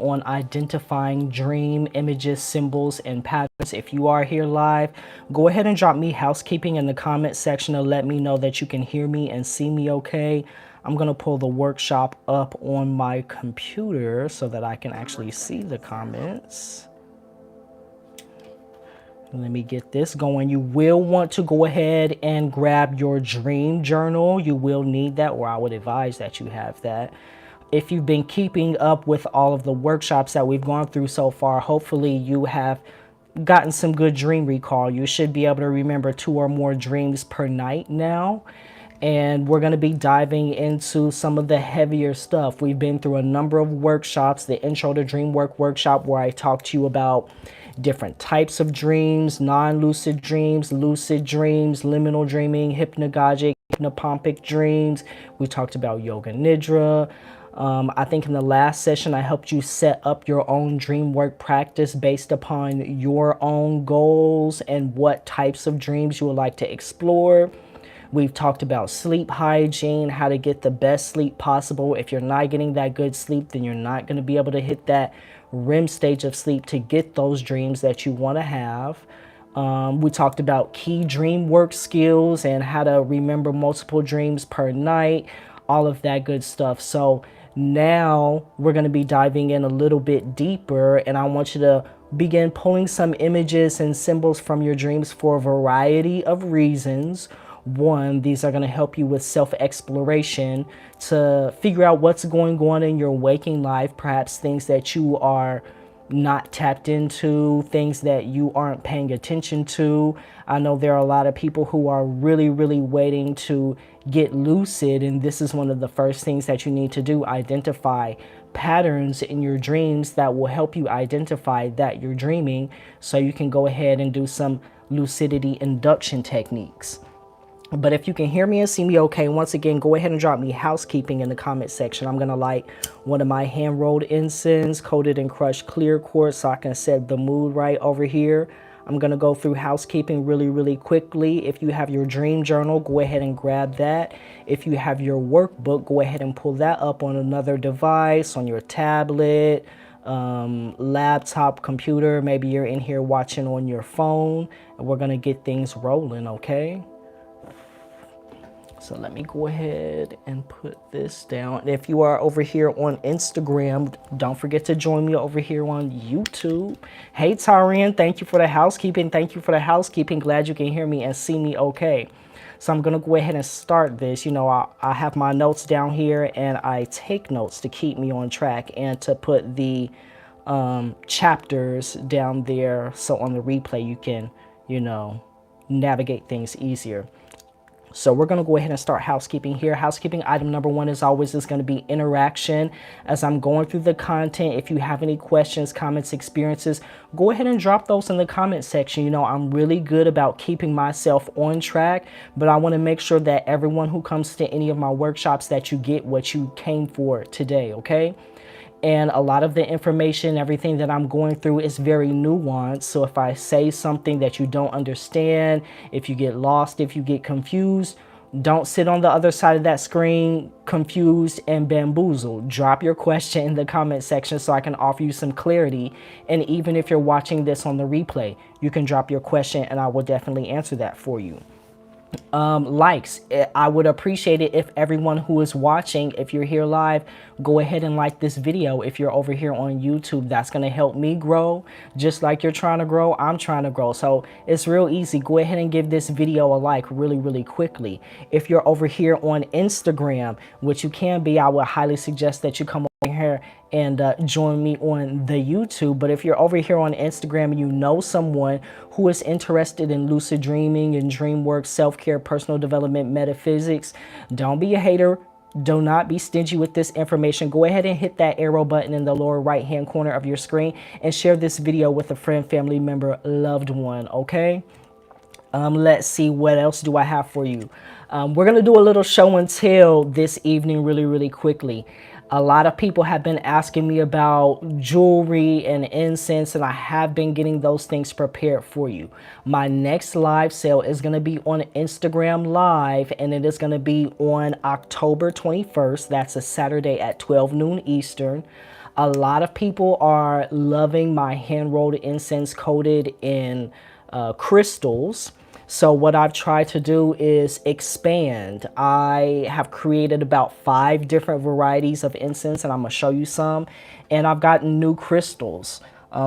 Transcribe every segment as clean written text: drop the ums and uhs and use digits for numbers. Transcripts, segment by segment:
on identifying dream images, symbols, and patterns. If you are here live, go ahead and drop me housekeeping in the comment section to let me know that you can hear me and see me okay. I'm going to pull the workshop up on my computer so that I can actually see the comments. Let me get this going. You will want to go ahead and grab your dream journal. You will need that, or I would advise that you have that. If you've been keeping up with all of the workshops that we've gone through so far, hopefully you have gotten some good dream recall. You should be able to remember 2 or more dreams per night now. And we're going to be diving into some of the heavier stuff. We've been through a number of workshops, the Intro to Dreamwork workshop, where I talked to you about different types of dreams, non-lucid dreams, lucid dreams, liminal dreaming, hypnagogic, hypnopompic dreams. We talked about yoga nidra. I think in the last session, I helped you set up your own dream work practice based upon your own goals and what types of dreams you would like to explore. We've talked about sleep hygiene, how to get the best sleep possible. If you're not getting that good sleep, then you're not going to be able to hit that REM stage of sleep to get those dreams that you want to have. We talked about key dream work skills and how to remember multiple dreams per night, all of that good stuff. So now we're going to be diving in a little bit deeper, and I want you to begin pulling some images and symbols from your dreams for a variety of reasons. One, these are going to help you with self-exploration to figure out what's going on in your waking life, perhaps things that you are not tapped into, things that you aren't paying attention to. I know there are a lot of people who are really waiting to get lucid, and this is one of the first things that you need to do. Identify patterns in your dreams that will help you identify that you're dreaming, so you can go ahead and do some lucidity induction techniques. But if you can hear me and see me okay, once again, go ahead and drop me housekeeping in the comment section. I'm going to light one of my hand-rolled incense, coated in crushed clear quartz, so I can set the mood right over here. I'm going to go through housekeeping really quickly. If you have your dream journal, go ahead and grab that. If you have your workbook, go ahead and pull that up on another device, on your tablet, laptop, computer. Maybe you're in here watching on your phone, and we're going to get things rolling, okay? So let me go ahead and put this down. If you are over here on Instagram, don't forget to join me over here on YouTube. Hey, Tyrian, thank you for the housekeeping. Thank you for the housekeeping. Glad you can hear me and see me okay. So I'm going to go ahead and start this. You know, I have my notes down here, and I take notes to keep me on track and to put the chapters down there, so on the replay you can, you know, navigate things easier. So we're going to go ahead and start housekeeping here. Housekeeping item number 1 is always going to be interaction. As I'm going through the content, if you have any questions, comments, experiences, go ahead and drop those in the comment section. You know, I'm really good about keeping myself on track, but I want to make sure that everyone who comes to any of my workshops, that you get what you came for today, okay? And a lot of the information, everything that I'm going through is very nuanced. So if I say something that you don't understand, if you get lost, if you get confused, don't sit on the other side of that screen confused and bamboozled. Drop your question in the comment section so I can offer you some clarity. And even if you're watching this on the replay, you can drop your question and I will definitely answer that for you. Likes, I would appreciate it if everyone who is watching, if you're here live, go ahead and like this video. If you're over here on YouTube, that's going to help me grow. Just like you're trying to grow, I'm trying to grow. So it's real easy. Go ahead and give this video a like really quickly. If you're over here on Instagram, which you can be, I would highly suggest that you come over here and join me on the YouTube. But if you're over here on Instagram and you know someone who is interested in lucid dreaming and dream work, self-care, personal development, metaphysics, don't be a hater. Do not be stingy with this information. Go ahead and hit that arrow button in the lower right hand corner of your screen and share this video with a friend, family member, loved one, okay? Let's see, what else do I have for you? We're going to do a little show and tell this evening really quickly. A lot of people have been asking me about jewelry and incense, and I have been getting those things prepared for you. My next live sale is going to be on Instagram Live, and it is going to be on October 21st. That's a Saturday at 12 noon Eastern. A lot of people are loving my hand-rolled incense coated in crystals. So what I've tried to do is expand. I have created about 5 different varieties of incense, and I'm gonna show you some. And I've gotten new crystals.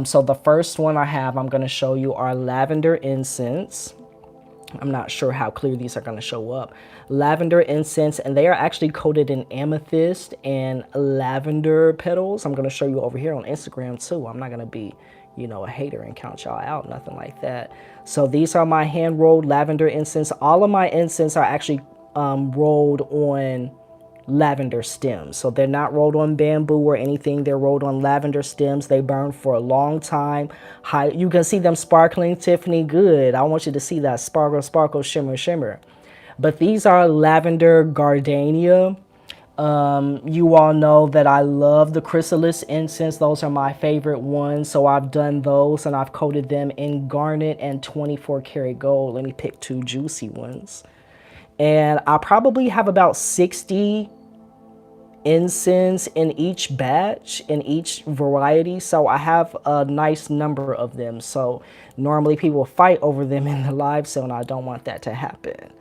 So the first one I'm gonna show you are lavender incense. I'm not sure how clear these are gonna show up. Lavender incense, and they are actually coated in amethyst and lavender petals. I'm gonna show you over here on Instagram too. I'm not gonna be, you know, a hater and count y'all out, nothing like that. So these are my hand rolled lavender incense. All of my incense are actually rolled on lavender stems. So they're not rolled on bamboo or anything. They're rolled on lavender stems. They burn for a long time. You can see them sparkling, Tiffany. Good. I want you to see that sparkle, sparkle, shimmer, shimmer. But these are lavender gardenia. You all know that I love the chrysalis incense. Those are my favorite ones. So I've done those and I've coated them in garnet and 24 karat gold. Let me pick 2 juicy ones. And I probably have about 60 incense in each batch, in each variety. So I have a nice number of them. So normally people fight over them in the live sale, and I don't want that to happen.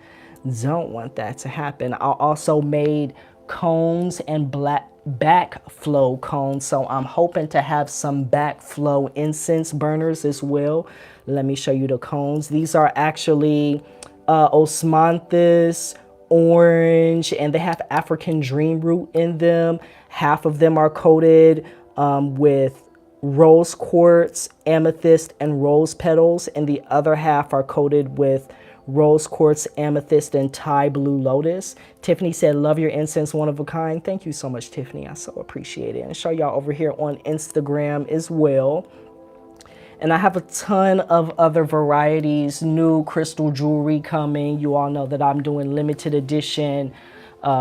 Don't want that to happen. I also made cones and backflow cones. So I'm hoping to have some backflow incense burners as well. Let me show you the cones. These are actually osmanthus, orange, and they have African dream root in them. Half of them are coated with rose quartz, amethyst, and rose petals, and the other half are coated with rose quartz, amethyst, and Thai blue lotus. Tiffany said, love your incense, one of a kind. Thank you so much, Tiffany. I so appreciate it. And show y'all over here on Instagram as well. And I have a ton of other varieties, new crystal jewelry coming. You all know that I'm doing limited edition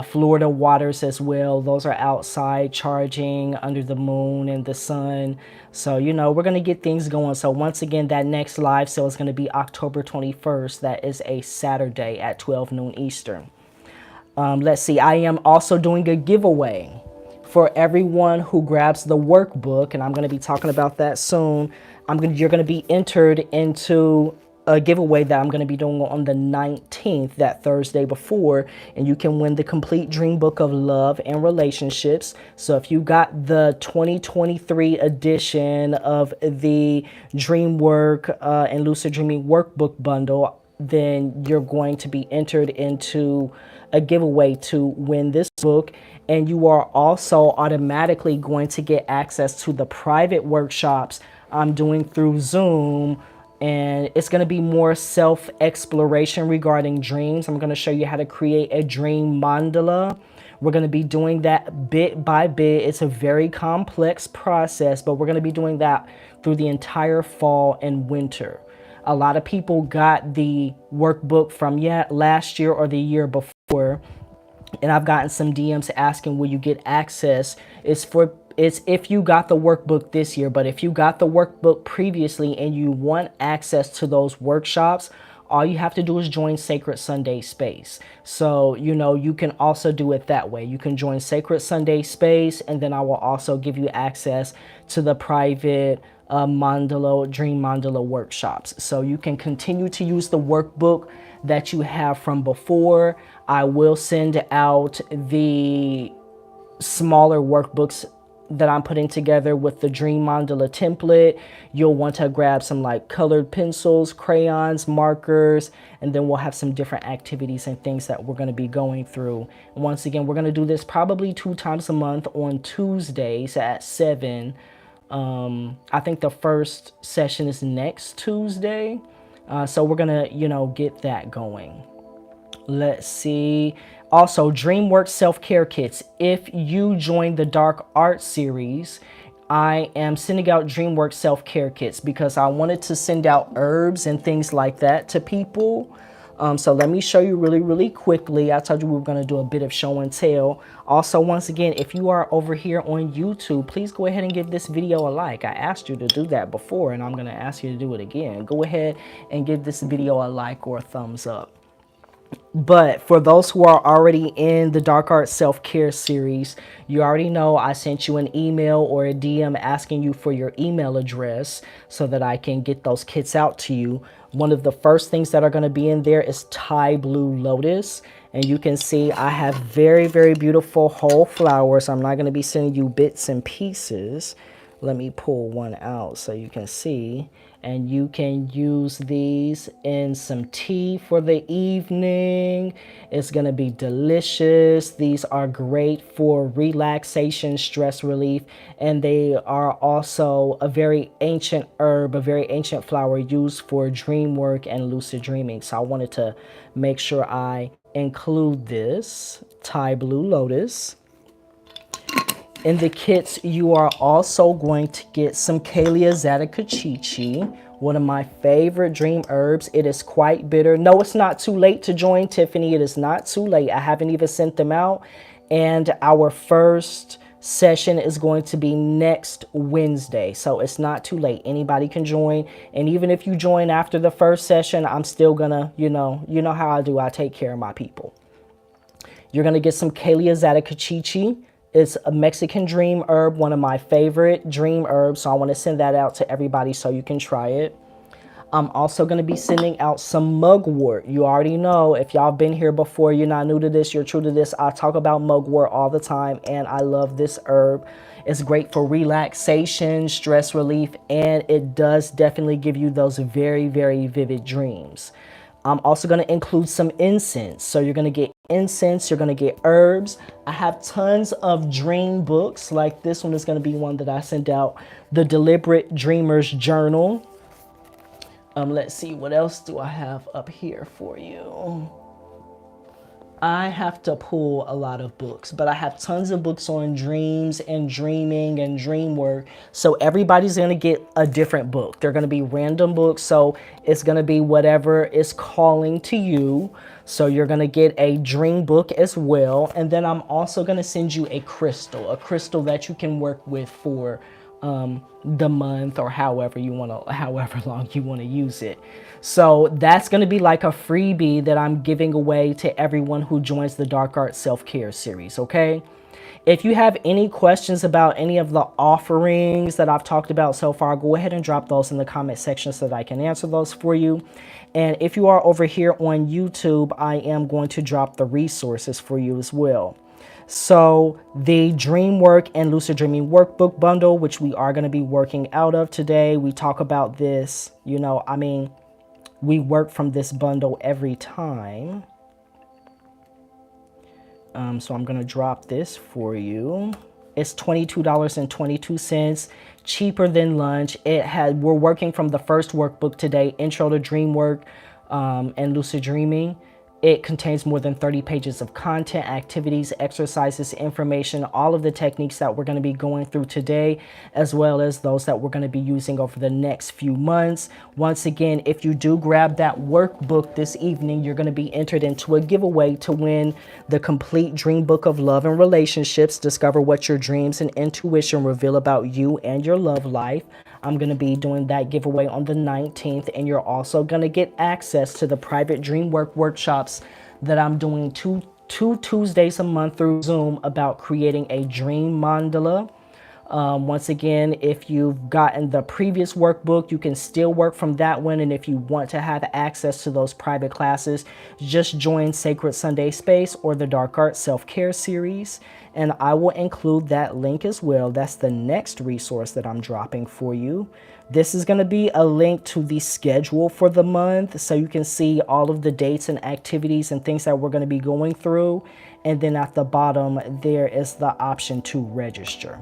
Florida waters as well. Those are outside charging under the moon and the sun. So, you know, we're going to get things going. So once again, that next live sale is going to be October 21st. That is a Saturday at 12 noon Eastern. Let's see. I am also doing a giveaway for everyone who grabs the workbook, and I'm going to be talking about that soon. You're going to be entered into a giveaway that I'm going to be doing on the 19th, that Thursday before, and you can win the complete dream book of love and relationships. So if you got the 2023 edition of the Dreamwork and Lucid Dreaming workbook bundle, then you're going to be entered into a giveaway to win this book. And you are also automatically going to get access to the private workshops I'm doing through Zoom, and it's going to be more self-exploration regarding dreams. I'm going to show you how to create a dream mandala. We're going to be doing that bit by bit. It's a very complex process, but we're going to be doing that through the entire fall and winter. A lot of people got the workbook from last year or the year before, and I've gotten some DMs asking, will you get access? It's if you got the workbook this year, but if you got the workbook previously and you want access to those workshops, all you have to do is join Sacred Sunday Space. So, you know, you can also do it that way. You can join Sacred Sunday Space, and then I will also give you access to the private dream mandala workshops. So you can continue to use the workbook that you have from before. I will send out the smaller workbooks that I'm putting together with the dream mandala template. You'll want to grab some like colored pencils, crayons, markers, and then we'll have some different activities and things that we're going to be going through. And once again, we're going to do this probably 2 times a month on Tuesdays at 7. I think the first session is next Tuesday. So we're going to, you know, get that going. Let's see. Also, Dreamwork self-care kits. If you join the Dark Art series, I am sending out Dreamwork self-care kits because I wanted to send out herbs and things like that to people. So let me show you really quickly. I told you we were going to do a bit of show and tell. Also, once again, if you are over here on YouTube, please go ahead and give this video a like. I asked you to do that before, and I'm going to ask you to do it again. Go ahead and give this video a like or a thumbs up. But for those who are already in the Dark Art Self-Care series, you already know I sent you an email or a DM asking you for your email address so that I can get those kits out to you. One of the first things that are going to be in there is Thai Blue Lotus. And you can see I have very, very beautiful whole flowers. I'm not going to be sending you bits and pieces. Let me pull one out so you can see. And you can use these in some tea for the evening. It's going to be delicious. These are great for relaxation, stress relief, and they are also a very ancient herb, a very ancient flower used for dream work and lucid dreaming. So I wanted to make sure I include this Thai Blue Lotus. In the kits, you are also going to get some Camellia Zatacachichi, one of my favorite dream herbs. It is quite bitter. No, it's not too late to join, Tiffany. It is not too late. I haven't even sent them out. And our first session is going to be next Wednesday. So it's not too late. Anybody can join. And even if you join after the first session, I'm still gonna, you know how I do. I take care of my people. You're gonna get some Camellia Zatacachichi. It's a Mexican dream herb, one of my favorite dream herbs. So I want to send that out to everybody so you can try it. I'm also going to be sending out some mugwort. You already know, if y'all been here before, you're not new to this, you're true to this. I talk about mugwort all the time, and I love this herb. It's great for relaxation, stress relief, and it does definitely give you those very, very vivid dreams. I'm also going to include some incense. So you're going to get incense, you're going to get herbs. I have tons of dream books. Like this one is going to be one that I sent out, the Deliberate Dreamer's Journal. Let's see, what else do I have up here for you? I have to pull a lot of books, but I have tons of books on dreams and dreaming and dream work. So everybody's going to get a different book. They're going to be random books. So it's going to be whatever is calling to you. So you're going to get a dream book as well. And then I'm also going to send you a crystal that you can work with for the month or however long you want to use it. So that's going to be like a freebie that I'm giving away to everyone who joins the Dark Art Self-Care series. Okay. If you have any questions about any of the offerings that I've talked about so far, go ahead and drop those in the comment section so that I can answer those for you. And if you are over here on YouTube, I am going to drop the resources for you as well. So the Dreamwork and Lucid Dreaming Workbook Bundle, which we are going to be working out of today, we talk about this, we work from this bundle every time. So I'm going to drop this for you. It's $22.22, cheaper than lunch. We're working from the first workbook today, Intro to Dreamwork and Lucid Dreaming. It contains more than 30 pages of content, activities, exercises, information, all of the techniques that we're going to be going through today, as well as those that we're going to be using over the next few months. Once again, if you do grab that workbook this evening, you're going to be entered into a giveaway to win the complete dream book of love and relationships. Discover what your dreams and intuition reveal about you and your love life. I'm going to be doing that giveaway on the 19th, and you're also going to get access to the private dream work workshops that I'm doing two Tuesdays a month through Zoom about creating a dream mandala. Once again, if you've gotten the previous workbook, you can still work from that one. And if you want to have access to those private classes, just join Sacred Sunday Space or the Dark Art Self-Care series. And I will include that link as well. That's the next resource that I'm dropping for you. This is going to be a link to the schedule for the month, so you can see all of the dates and activities and things that we're going to be going through. And then at the bottom, there is the option to register.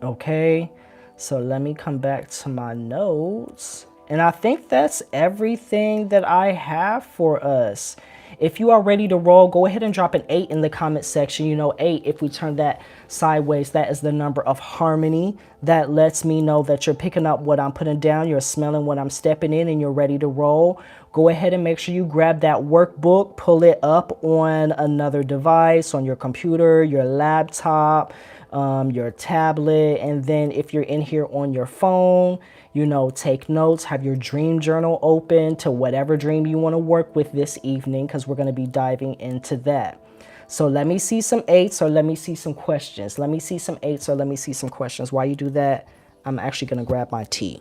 Okay, so let me come back to my notes. And I think that's everything that I have for us. If you are ready to roll, go ahead and drop an 8 in the comment section. 8, if we turn that sideways, that is the number of harmony. That lets me know that you're picking up what I'm putting down, you're smelling what I'm stepping in, and you're ready to roll. Go ahead and make sure you grab that workbook, pull it up on another device, on your computer, your laptop, your tablet. And then if you're in here on your phone, you know, take notes, have your dream journal open to whatever dream you want to work with this evening, because we're going to be diving into that. So let me see some 8s, or let me see some questions. Let me see some 8s, or let me see some questions. While you do that, I'm actually going to grab my tea,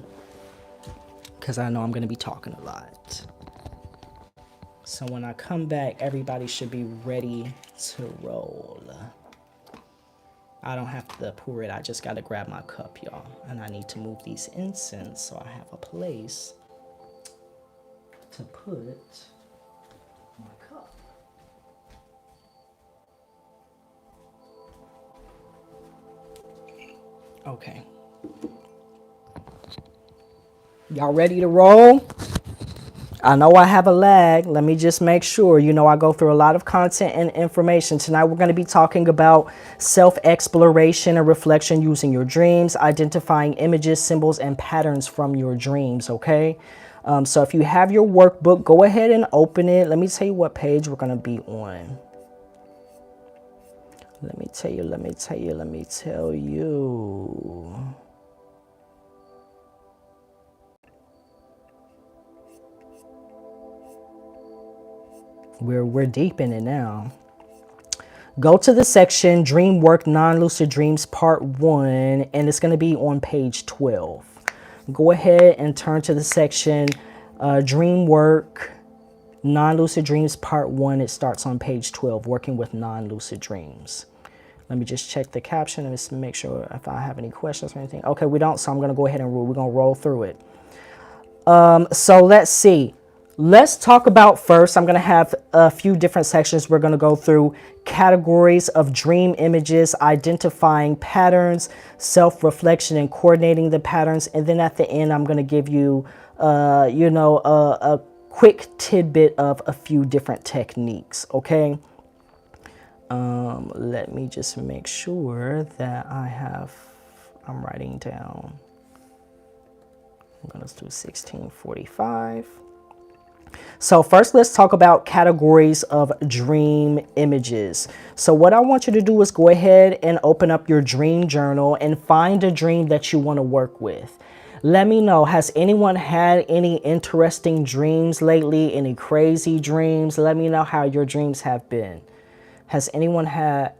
because I know I'm going to be talking a lot. So when I come back, everybody should be ready to roll. I don't have to pour it. I just got to grab my cup, y'all. And I need to move these incense so I have a place to put my cup. Okay. Y'all ready to roll? I know I have a lag. Let me just make sure. You know, I go through a lot of content and information. Tonight, we're going to be talking about self-exploration and reflection using your dreams, identifying images, symbols, and patterns from your dreams, okay? So if you have your workbook, go ahead and open it. Let me tell you what page we're going to be on. Let me tell you. We're deep in it now. Go to the section Dreamwork Non-Lucid Dreams Part 1, and it's going to be on page 12. Go ahead and turn to the section Dreamwork Non-Lucid Dreams Part 1. It starts on page 12, working with non-lucid dreams. Let me just check the caption and just make sure if I have any questions or anything. Okay, we don't, so I'm going to go ahead and roll. We're going to roll through it. So let's see. Let's talk about first, I'm going to have a few different sections. We're going to go through categories of dream images, identifying patterns, self-reflection, and coordinating the patterns. And then at the end, I'm going to give you, a quick tidbit of a few different techniques, okay? Let me just make sure that I'm writing down. I'm going to do 1645. So first, let's talk about categories of dream images. So what I want you to do is go ahead and open up your dream journal and find a dream that you want to work with. Let me know, has anyone had any interesting dreams lately? Any crazy dreams? Let me know how your dreams have been. Has anyone had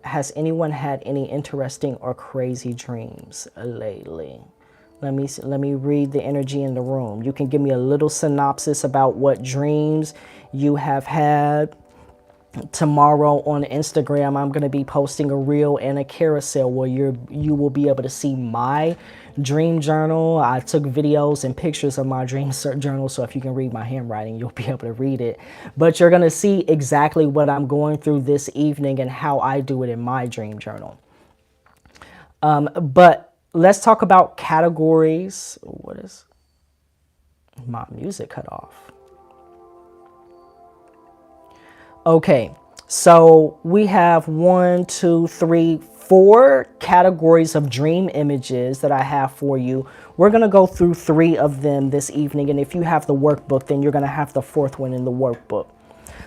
any interesting or crazy dreams lately? Let me read the energy in the room. You can give me a little synopsis about what dreams you have had. Tomorrow on Instagram, I'm going to be posting a reel and a carousel where you will be able to see my dream journal. I took videos and pictures of my dream journal, so if you can read my handwriting, you'll be able to read it. But you're going to see exactly what I'm going through this evening and how I do it in my dream journal. But let's talk about categories. What is my music cut off? Okay, so we have 1, 2, 3, 4 categories of dream images that I have for you. We're going to go through 3 of them this evening. And if you have the workbook, then you're going to have the 4th one in the workbook.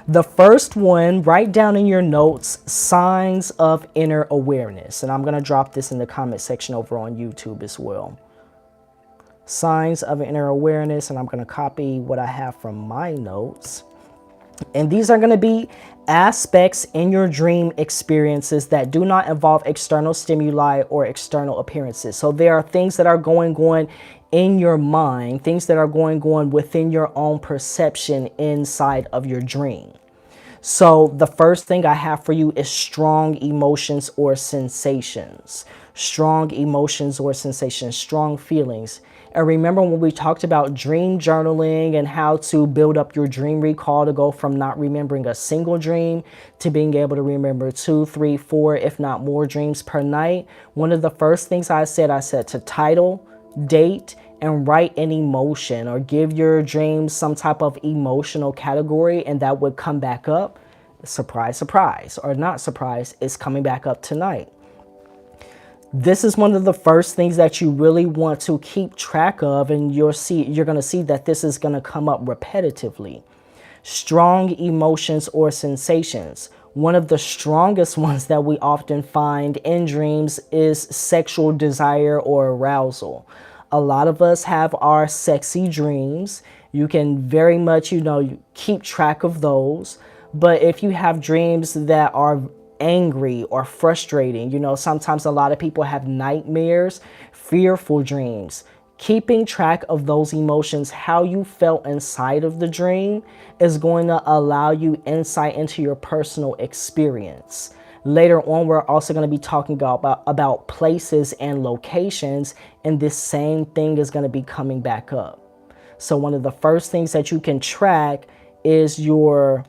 The first one, write down in your notes, signs of inner awareness. And I'm going to drop this in the comment section over on YouTube as well. Signs of inner awareness. And I'm going to copy what I have from my notes. And these are going to be aspects in your dream experiences that do not involve external stimuli or external appearances. So there are things that are going on in your mind, things that are going on within your own perception inside of your dream. So the first thing I have for you is strong emotions or sensations. Strong emotions or sensations, strong feelings. And remember when we talked about dream journaling and how to build up your dream recall to go from not remembering a single dream to being able to remember 2, 3, 4, if not more dreams per night. One of the first things I said to title, date, and write an emotion or give your dreams some type of emotional category, and that would come back up. Surprise, surprise, or not surprise, it's coming back up tonight. This is one of the first things that you really want to keep track of, and you're going to see that this is going to come up repetitively. Strong emotions or sensations. One of the strongest ones that we often find in dreams is sexual desire or arousal. A lot of us have our sexy dreams. You can very much, keep track of those. But if you have dreams that are angry or frustrating, sometimes a lot of people have nightmares, fearful dreams. Keeping track of those emotions, how you felt inside of the dream, is going to allow you insight into your personal experience. Later on, we're also going to be talking about places and locations, and this same thing is going to be coming back up. So one of the first things that you can track is your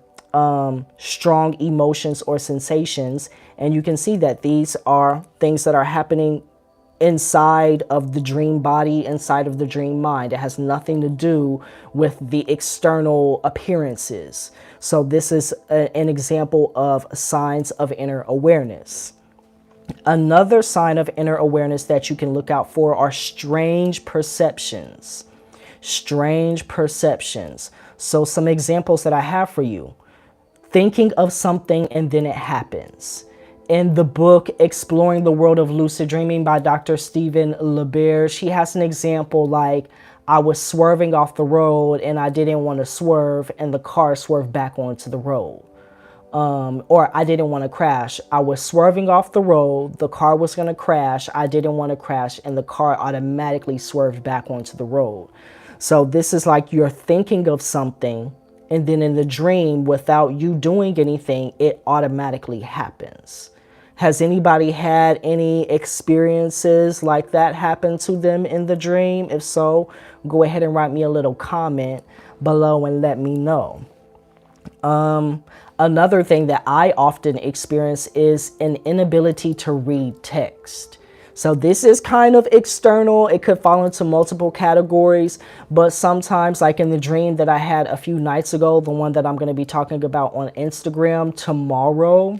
strong emotions or sensations. And you can see that these are things that are happening inside of the dream body, inside of the dream mind. It has nothing to do with the external appearances. So this is an example of signs of inner awareness. Another sign of inner awareness that you can look out for are strange perceptions. Strange perceptions. So some examples that I have for you. Thinking of something and then it happens. In the book Exploring the World of Lucid Dreaming by Dr. Stephen LeBear, she has an example like, I was swerving off the road and I didn't want to swerve and the car swerved back onto the road. Or I didn't want to crash. I was swerving off the road, the car was going to crash, I didn't want to crash, and the car automatically swerved back onto the road. So this is like you're thinking of something, and then in the dream, without you doing anything, it automatically happens. Has anybody had any experiences like that happen to them in the dream? If so, go ahead and write me a little comment below and let me know. Another thing that I often experience is an inability to read text. So this is kind of external. It could fall into multiple categories, but sometimes, like in the dream that I had a few nights ago, the one that I'm going to be talking about on Instagram tomorrow,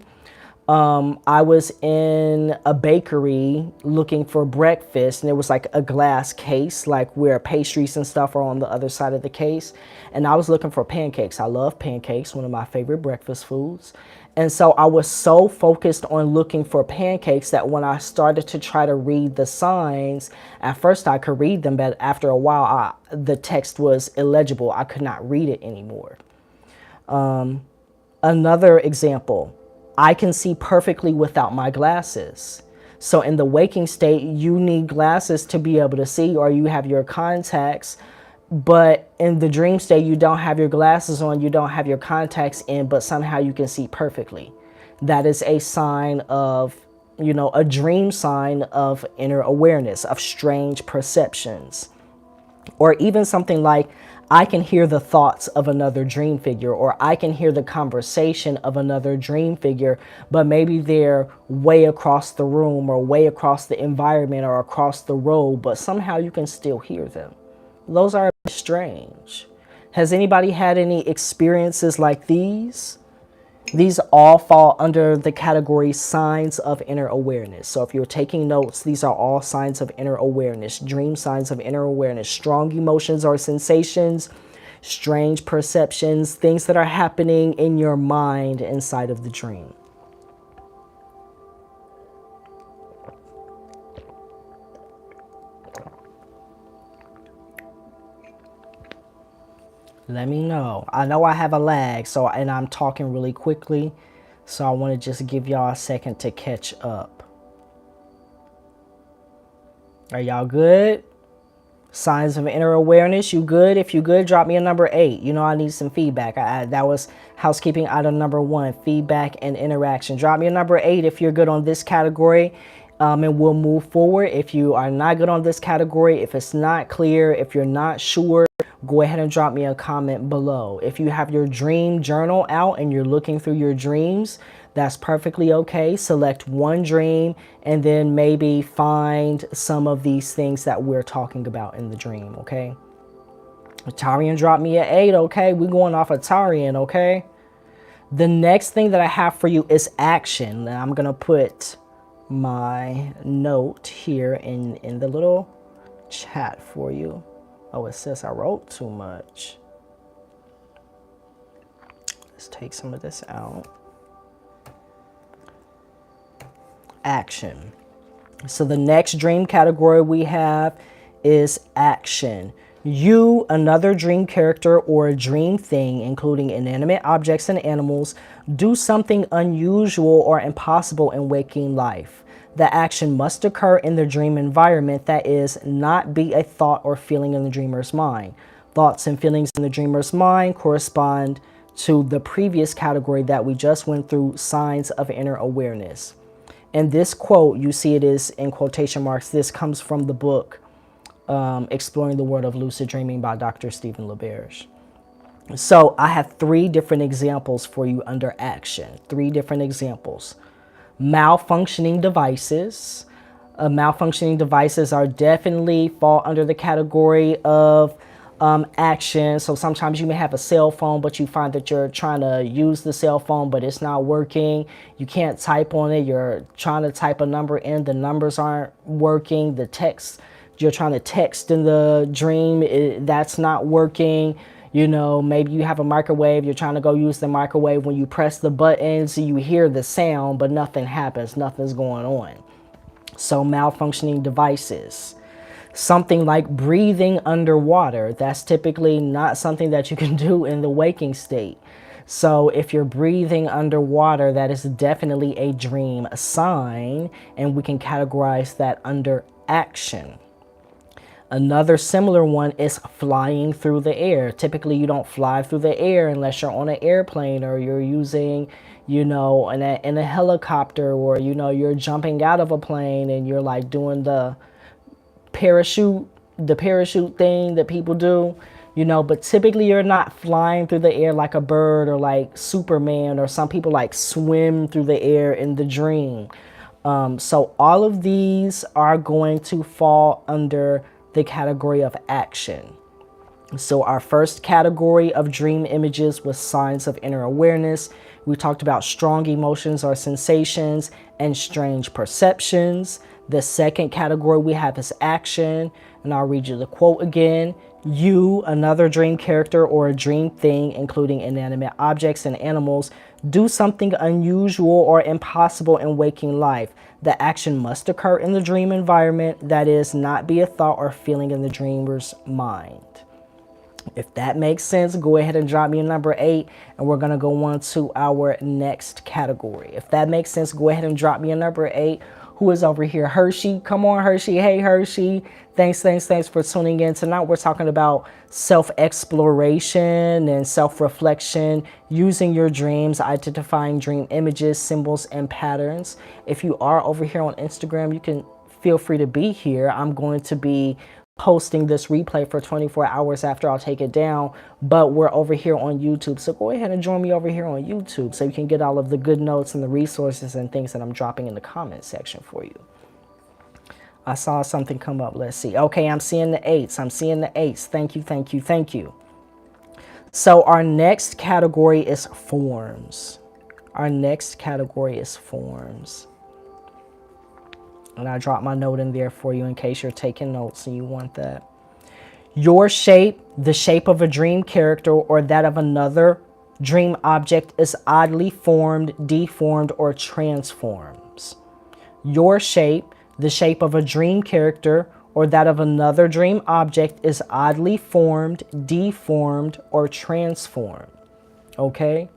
I was in a bakery looking for breakfast, and there was like a glass case, like where pastries and stuff are on the other side of the case. And I was looking for pancakes. I love pancakes, one of my favorite breakfast foods. And so I was so focused on looking for pancakes that when I started to try to read the signs, at first I could read them, but after a while, the text was illegible. I could not read it anymore. Another example, I can see perfectly without my glasses. So in the waking state, you need glasses to be able to see, or you have your contacts. But in the dream state, you don't have your glasses on, you don't have your contacts in, but somehow you can see perfectly. That is a sign of, a dream sign of inner awareness, of strange perceptions. Or even something like, I can hear the thoughts of another dream figure, or I can hear the conversation of another dream figure, but maybe they're way across the room or way across the environment or across the road, but somehow you can still hear them. Those are strange. Has anybody had any experiences like these? These all fall under the category signs of inner awareness. So if you're taking notes, these are all signs of inner awareness, dream signs of inner awareness, strong emotions or sensations, strange perceptions, things that are happening in your mind inside of the dream. Let me know. I know I have a lag, and I'm talking really quickly, so I want to just give y'all a second to catch up. Are y'all good? Signs of inner awareness, you good? If you good, drop me a number 8. I need some feedback. That was housekeeping item number 1, feedback and interaction. Drop me a number 8 if you're good on this category, and we'll move forward. If you are not good on this category, if it's not clear, if you're not sure, go ahead and drop me a comment below. If you have your dream journal out and you're looking through your dreams, that's perfectly okay. Select one dream and then maybe find some of these things that we're talking about in the dream, okay? Tarian dropped me an 8, okay? We're going off of Tarian, okay? The next thing that I have for you is action. Now I'm going to put my note here in the little chat for you. Oh, it says I wrote too much. Let's take some of this out. action. So the next dream category we have is action. You, another dream character or a dream thing, including inanimate objects and animals, do something unusual or impossible in waking life. The action must occur in the dream environment, that is, not be a thought or feeling in the dreamer's mind. Thoughts and feelings in the dreamer's mind correspond to the previous category that we just went through, signs of inner awareness. And this quote, you see it is in quotation marks, this comes from the book Exploring the World of Lucid Dreaming by Dr. Stephen LaBerge. So I have 3 different examples for you under action. 3 different examples. Malfunctioning devices. Malfunctioning devices are definitely fall under the category of action. So sometimes you may have a cell phone, but you find that you're trying to use the cell phone, but it's not working. You can't type on it. You're trying to type a number in. The numbers aren't working. The text, you're trying to text in the dream, that's not working. You know, maybe you have a microwave. You're trying to go use the microwave. When you press the buttons, you hear the sound, but nothing happens. Nothing's going on. So malfunctioning devices. Something like breathing underwater. That's typically not something that you can do in the waking state. So if you're breathing underwater, that is definitely a dream sign, and we can categorize that under action. Another similar one is flying through the air. Typically, you don't fly through the air unless you're on an airplane or you're using, you know, in a helicopter, or, you know, you're jumping out of a plane and you're like doing the parachute thing that people do, you know, but typically you're not flying through the air like a bird or like Superman, or some people like swim through the air in the dream. So all of these are going to fall under the category of action. So our first category of dream images was signs of inner awareness. We talked about strong emotions or sensations and strange perceptions. The second category we have is action, and I'll read you the quote again. You, another dream character or a dream thing, including inanimate objects and animals, do something unusual or impossible in waking life. The action must occur in the dream environment, that is, not be a thought or feeling in the dreamer's mind. If that makes sense, go ahead and drop me a number 8, and we're going to go on to our next category. If that makes sense, go ahead and drop me a number 8. Who is over here? Hershey. Come on, Hershey. Hey, Hershey. Thanks for tuning in. Tonight we're talking about self-exploration and self-reflection, using your dreams, identifying dream images, symbols, and patterns. If you are over here on Instagram, you can feel free to be here. I'm going to be posting this replay for 24 hours after I'll take it down, but we're over here on YouTube, so go ahead and join me over here on YouTube so you can get all of the good notes and the resources and things that I'm dropping in the comment section for you. I saw something come up. Let's see. Okay, I'm seeing the 8s. Thank you. So our next category is forms. And I dropped my note in there for you in case you're taking notes and you want that. Your shape, the shape of a dream character or that of another dream object, is oddly formed, deformed, or transforms. Your shape, the shape of a dream character or that of another dream object, is oddly formed, deformed, or transformed. Okay?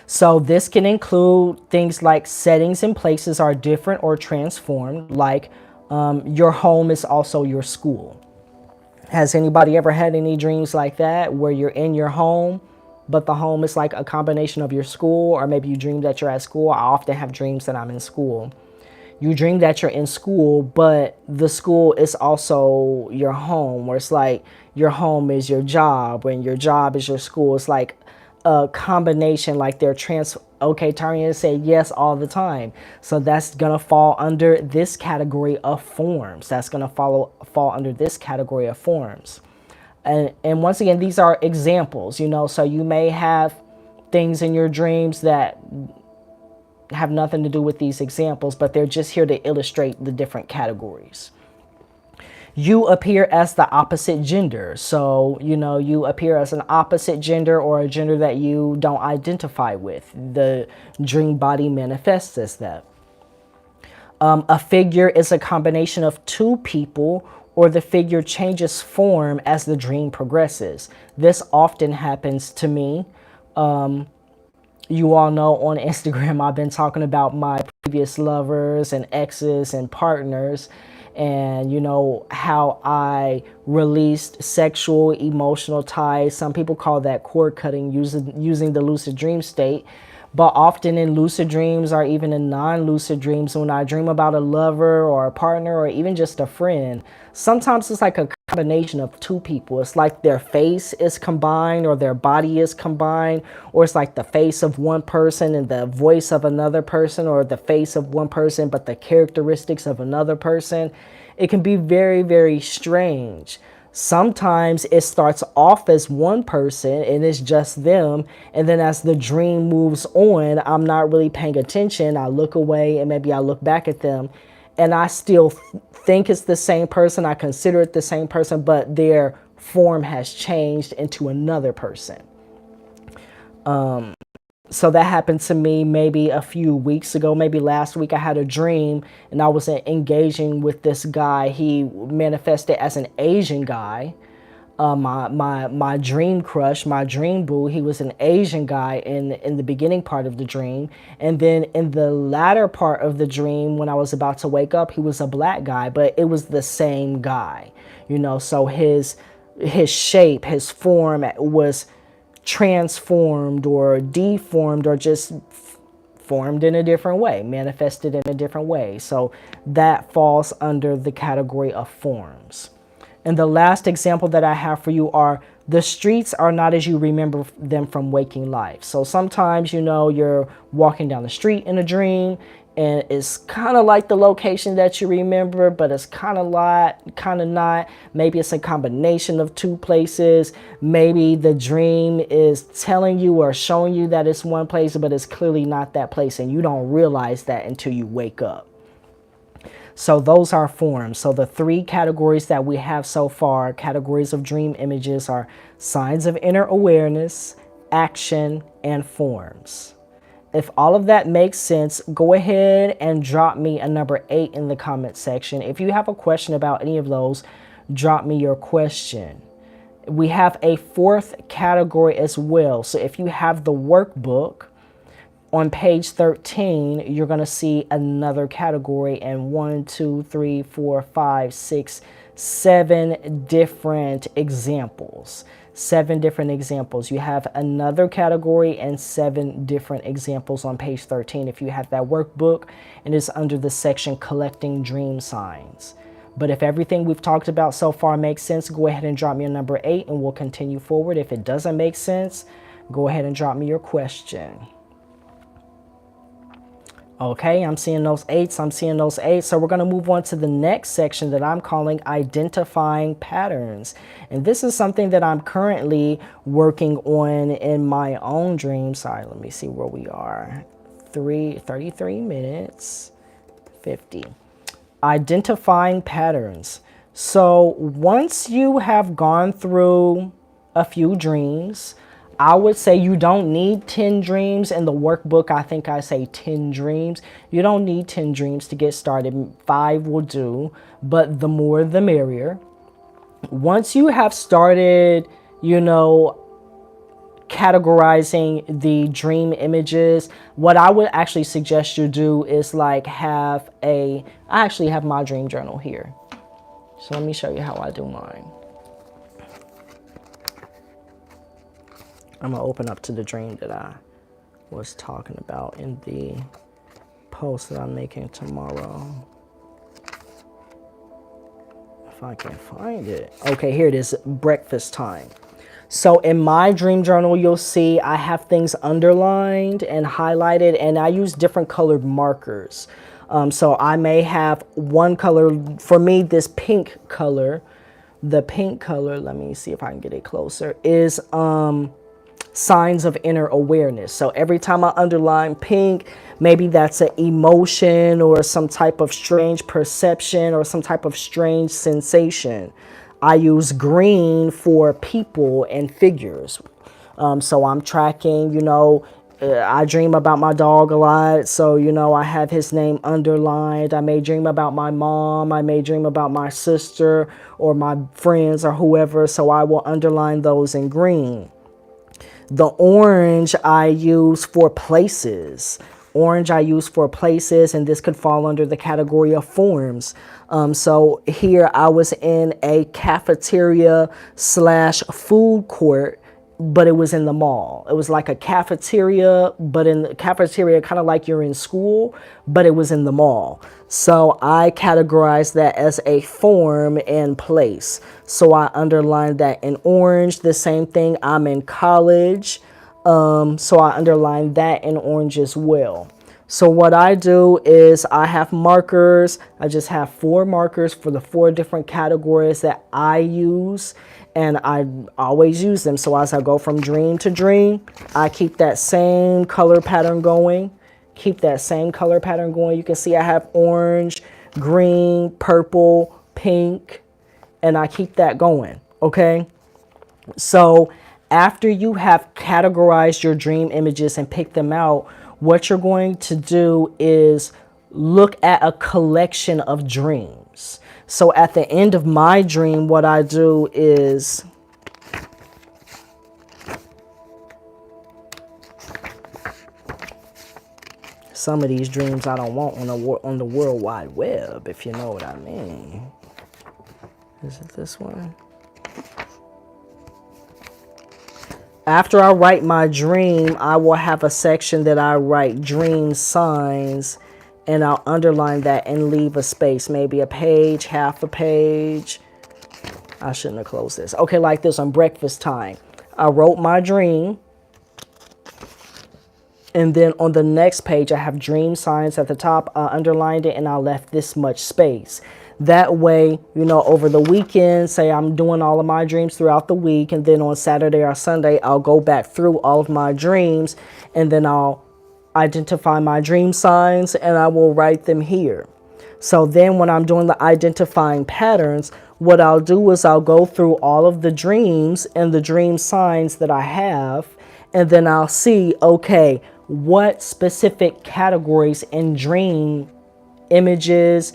So this can include things like settings and places are different or transformed, like your home is also your school. Has anybody ever had any dreams like that, where you're in your home, but the home is like a combination of your school? Or maybe you dream that you're at school. I often have dreams that I'm in school. You dream that you're in school, but the school is also your home, where it's like your home is your job and your job is your school. It's like a combination, like they're okay, Tarian said yes all the time. So that's gonna fall under this category of forms. That's gonna fall under this category of forms. And once again, these are examples, you know, so you may have things in your dreams that have nothing to do with these examples, but they're just here to illustrate the different categories. You appear as the opposite gender. So, you know, you appear as an opposite gender or a gender that you don't identify with. The dream body manifests as that. A figure is a combination of two people, or the figure changes form as the dream progresses. This often happens to me. You all know on Instagram, I've been talking about my previous lovers and exes and partners, and how I released sexual emotional ties. Some people call that cord cutting, using the lucid dream state. But often in lucid dreams, or even in non-lucid dreams, when I dream about a lover or a partner or even just a friend, sometimes it's like a combination of two people. It's like their face is combined, or their body is combined, or it's like the face of one person and the voice of another person, or the face of one person but the characteristics of another person. It can be very, very strange. Sometimes it starts off as one person and it's just them. And then as the dream moves on, I'm not really paying attention. I look away and maybe I look back at them and I still think it's the same person. I consider it the same person, but their form has changed into another person. So that happened to me maybe a few weeks ago, maybe last week. I had a dream and I was engaging with this guy. He manifested as an Asian guy. My dream crush, my dream boo, he was an Asian guy in the beginning part of the dream. And then in the latter part of the dream, when I was about to wake up, he was a black guy, but it was the same guy, so his shape, his form was transformed or deformed, or just formed in a different way, manifested in a different way. So that falls under the category of forms. And the last example that I have for you are the streets are not as you remember them from waking life. So sometimes, you're walking down the street in a dream and it's kind of like the location that you remember, but it's kind of not. Maybe it's a combination of two places. Maybe the dream is telling you or showing you that it's one place, but it's clearly not that place, and you don't realize that until you wake up. So those are forms. So the three categories that we have so far, categories of dream images, are signs of inner awareness, action, and forms. If all of that makes sense, go ahead and drop me a number 8 in the comment section. If you have a question about any of those, drop me your question. We have a fourth category as well. So if you have the workbook, on page 13, you're going to see another category, and 1, 2, 3, 4, 5, 6, 7 different examples. 7 different examples. You have another category and 7 different examples on page 13 if you have that workbook, and it's under the section collecting dream signs. But if everything we've talked about so far makes sense, go ahead and drop me a number 8 and we'll continue forward. If it doesn't make sense, go ahead and drop me your question. Okay, I'm seeing those 8s. So we're going to move on to the next section that I'm calling identifying patterns. And this is something that I'm currently working on in my own dream. Sorry, let me see where we are. 33 minutes, 50. Identifying patterns. So once you have gone through a few dreams, I would say you don't need 10 dreams. In the workbook, I think I say 10 dreams. You don't need 10 dreams to get started. 5 will do, but the more the merrier. Once you have started, categorizing the dream images, what I would actually suggest you do is I actually have my dream journal here. So let me show you how I do mine. I'm going to open up to the dream that I was talking about in the post that I'm making tomorrow. If I can find it. Okay, here it is, breakfast time. So in my dream journal, you'll see I have things underlined and highlighted, and I use different colored markers. So I may have one color, for me, this pink color, the pink color, let me see if I can get it closer, is signs of inner awareness. So every time I underline pink, maybe that's an emotion or some type of strange perception or some type of strange sensation. I use green for people and figures. So I'm tracking, I dream about my dog a lot, so I have his name underlined. I may dream about my mom, I may dream about my sister or my friends or whoever, so I will underline those in green. The orange I use for places. Orange I use for places, and this could fall under the category of forms. So here I was in a cafeteria slash food court, but it was in the mall. It was like a cafeteria, but in the cafeteria, kind of like you're in school, but it was in the mall. So I categorize that as a form and place. So I underlined that in orange. The same thing, I'm in college. So I underline that in orange as well. So what I do is I have markers. I just have 4 markers for the 4 different categories that I use, and I always use them. So as I go from dream to dream, I keep that same color pattern going. You can see I have orange, green, purple, pink, and I keep that going. Okay. So after you have categorized your dream images and picked them out, what you're going to do is look at a collection of dreams. So at the end of my dream, what I do is some of these dreams I don't want on the World Wide Web, if you know what I mean. Is it this one? After I write my dream, I will have a section that I write dream signs, and I'll underline that and leave a space, maybe a page, half a page. I shouldn't have closed this. Okay, like this on breakfast time. I wrote my dream, and then on the next page, I have dream signs at the top. I underlined it, and I left this much space. That way, over the weekend, say I'm doing all of my dreams throughout the week, and then on Saturday or Sunday, I'll go back through all of my dreams, and then I'll identify my dream signs, and I will write them here. So then when I'm doing the identifying patterns, what I'll do is I'll go through all of the dreams and the dream signs that I have, and then I'll see, okay, what specific categories in dream images,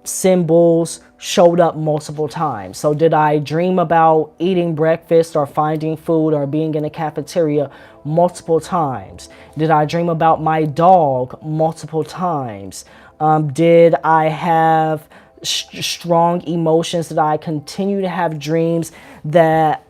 symbols showed up multiple times. So did I dream about eating breakfast or finding food or being in a cafeteria multiple times? Did I dream about my dog multiple times? Did I have strong emotions? Did I continue to have dreams that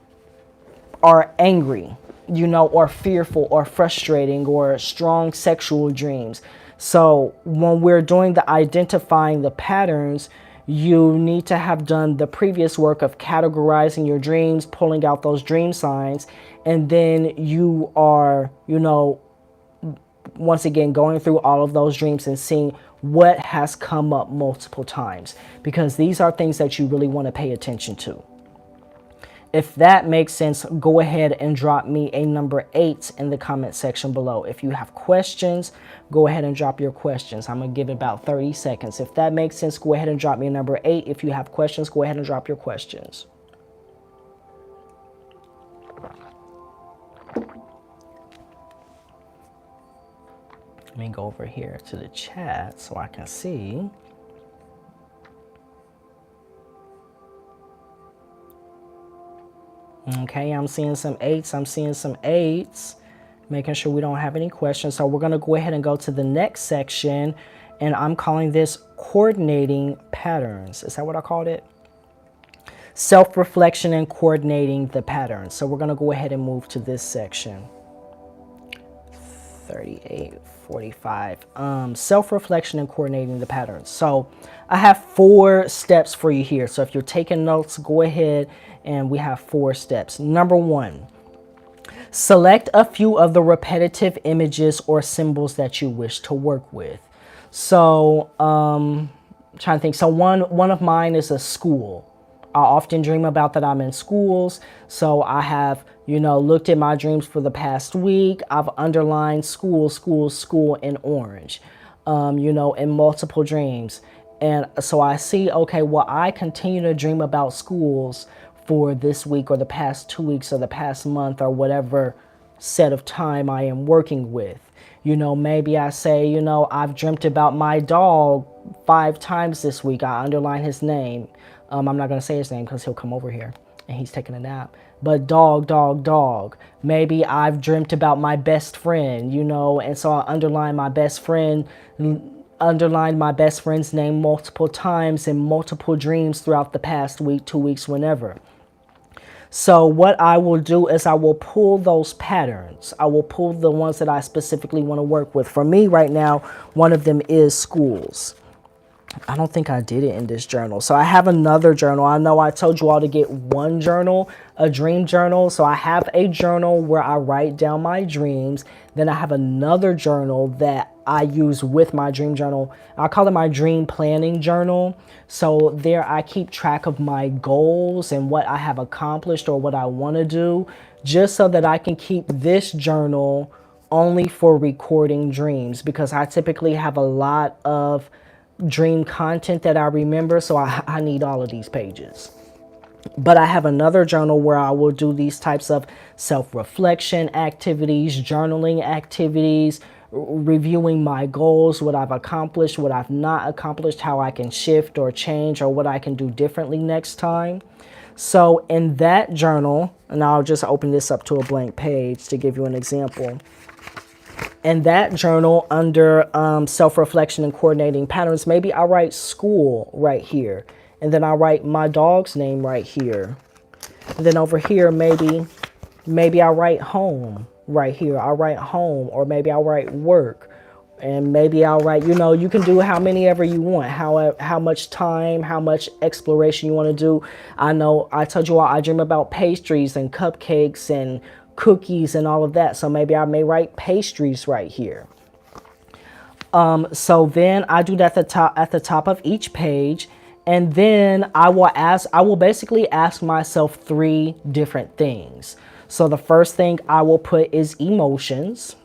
are angry, or fearful or frustrating, or strong sexual dreams? So when we're doing the identifying the patterns, you need to have done the previous work of categorizing your dreams, pulling out those dream signs, and then you are, once again, going through all of those dreams and seeing what has come up multiple times, because these are things that you really want to pay attention to. If that makes sense, go ahead and drop me a number 8 in the comment section below. If you have questions, go ahead and drop your questions. I'm going to give it about 30 seconds. If that makes sense, go ahead and drop me a number 8. If you have questions, go ahead and drop your questions. Let me go over here to the chat so I can see. Okay, I'm seeing some 8s. Making sure we don't have any questions. So we're going to go ahead and go to the next section, and I'm calling this coordinating patterns. Is that what I called it? Self-reflection and coordinating the patterns. So we're going to go ahead and move to this section. 38:45. Self-reflection and coordinating the patterns. So I have 4 steps for you here. So if you're taking notes, go ahead, and we have 4 steps. Number 1, select a few of the repetitive images or symbols that you wish to work with. So I'm trying to think. So one of mine is a school. I often dream about that I'm in schools. So I have, looked at my dreams for the past week. I've underlined school in orange, in multiple dreams. And so I see, okay, well, I continue to dream about schools for this week or the past 2 weeks or the past month or whatever set of time I am working with. You know, maybe I say, you know, I've dreamt about my dog 5 times this week. I underline his name. I'm not going to say his name because he'll come over here and he's taking a nap. But dog, dog, dog. Maybe I've dreamt about my best friend, you know, and so I underline my best friend, underlined my best friend's name multiple times in multiple dreams throughout the past week, 2 weeks, whenever. So what I will do is I will pull those patterns. I will pull the ones that I specifically want to work with. For me right now, one of them is schools. I don't think I did it in this journal. So I have another journal. I know I told you all to get one journal, a dream journal. So I have a journal where I write down my dreams. Then I have another journal that I use with my dream journal. I call it my dream planning journal. So there I keep track of my goals and what I have accomplished or what I want to do, just so that I can keep this journal only for recording dreams, because I typically have a lot of dream content that I remember, so I need all of these pages. But I have another journal where I will do these types of self-reflection activities, journaling activities, reviewing my goals, what I've accomplished, what I've not accomplished, how I can shift or change, or what I can do differently next time. So in that journal, and I'll just open this up to a blank page to give you an example. In that journal, under self-reflection and coordinating patterns, maybe I write school right here. And then I write my dog's name right here. And then over here, maybe I write home right here. I write home, or maybe I write work. And maybe I'll write, you know, you can do how many ever you want, how much time, how much exploration you want to do. I know I told you all I dream about pastries and cupcakes and cookies and all of that. So maybe I may write pastries right here. So then I do that at the top of each page. And then I will basically ask myself 3 different things. So the first thing I will put is emotions.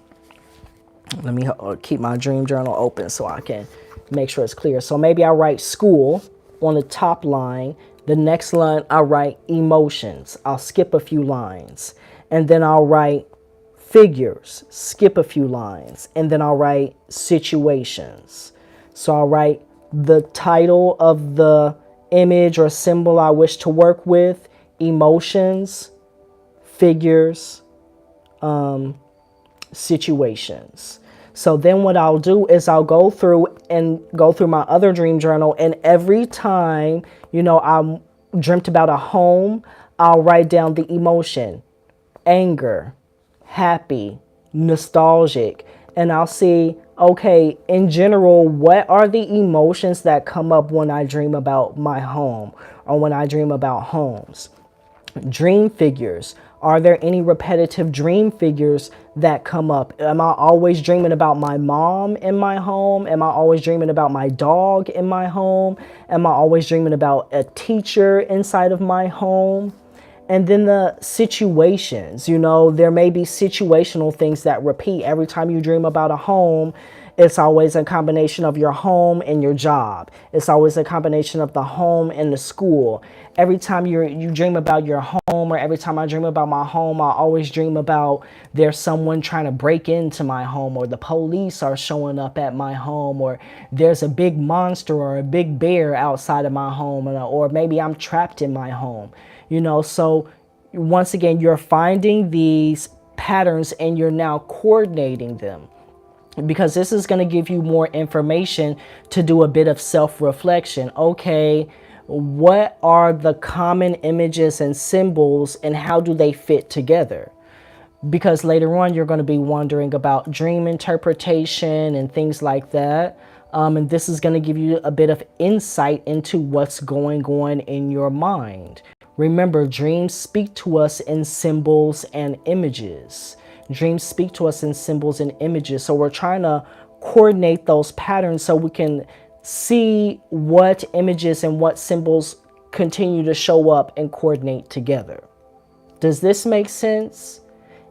Let me keep my dream journal open so I can make sure it's clear. So maybe I write school on the top line. The next line I write emotions. I'll skip a few lines. And then I'll write figures, skip a few lines. And then I'll write situations. So I'll write the title of the image or symbol I wish to work with, emotions, figures, situations. So then what I'll do is I'll go through my other dream journal, and every time, you know, I dreamt about a home, I'll write down the emotion, anger, happy, nostalgic, and I'll see, okay, in general, what are the emotions that come up when I dream about my home or when I dream about homes? Dream figures. Are there any repetitive dream figures that come up? Am I always dreaming about my mom in my home? Am I always dreaming about my dog in my home? Am I always dreaming about a teacher inside of my home? And then the situations, you know, there may be situational things that repeat. Every time you dream about a home, it's always a combination of your home and your job. It's always a combination of the home and the school. Every time you dream about your home, or every time I dream about my home, I always dream about there's someone trying to break into my home, or the police are showing up at my home, or there's a big monster or a big bear outside of my home, or maybe I'm trapped in my home. You know, so once again, you're finding these patterns and you're now coordinating them, because this is going to give you more information to do a bit of self-reflection. Okay, what are the common images and symbols, and how do they fit together? Because later on, you're going to be wondering about dream interpretation and things like that. And this is going to give you a bit of insight into what's going on in your mind. Remember, dreams speak to us in symbols and images. Dreams speak to us in symbols and images. So we're trying to coordinate those patterns so we can see what images and what symbols continue to show up and coordinate together. Does this make sense?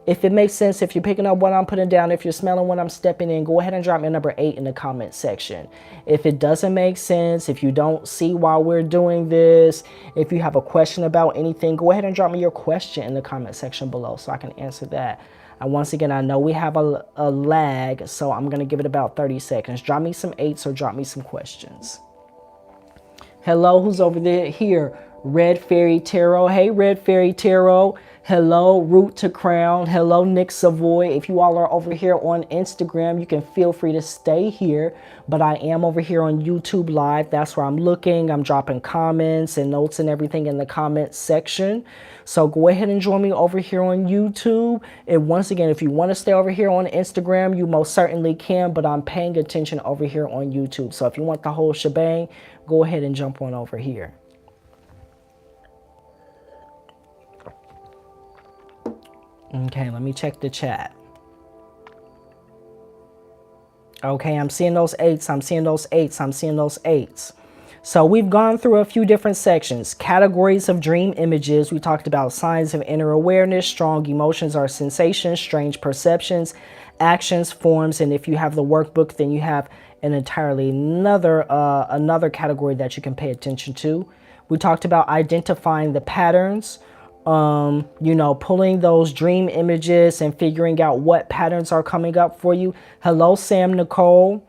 If it makes sense, if you're picking up what I'm putting down, if you're smelling what I'm stepping in, go ahead and drop me number 8 in the comment section. If it doesn't make sense, if you don't see why we're doing this, if you have a question about anything, go ahead and drop me your question in the comment section below so I can answer that. And once again, I know we have a lag, so I'm going to give it about 30 seconds. Drop me some 8s or drop me some questions. Hello, who's over there? Here, Red Fairy Tarot. Hey, Red Fairy Tarot. Hello, Root to Crown. Hello, Nick Savoy. If you all are over here on Instagram, you can feel free to stay here. But I am over here on YouTube Live. That's where I'm looking. I'm dropping comments and notes and everything in the comments section. So go ahead and join me over here on YouTube. And once again, if you want to stay over here on Instagram, you most certainly can. But I'm paying attention over here on YouTube. So if you want the whole shebang, go ahead and jump on over here. Okay, let me check the chat. Okay, I'm seeing those 8s. I'm seeing those 8s. I'm seeing those 8s. So we've gone through a few different sections. Categories of dream images. We talked about signs of inner awareness, strong emotions or sensations, strange perceptions, actions, forms. And if you have the workbook, then you have an entirely another category that you can pay attention to. We talked about identifying the patterns. You know, pulling those dream images and figuring out what patterns are coming up for you. Hello, Sam Nicole.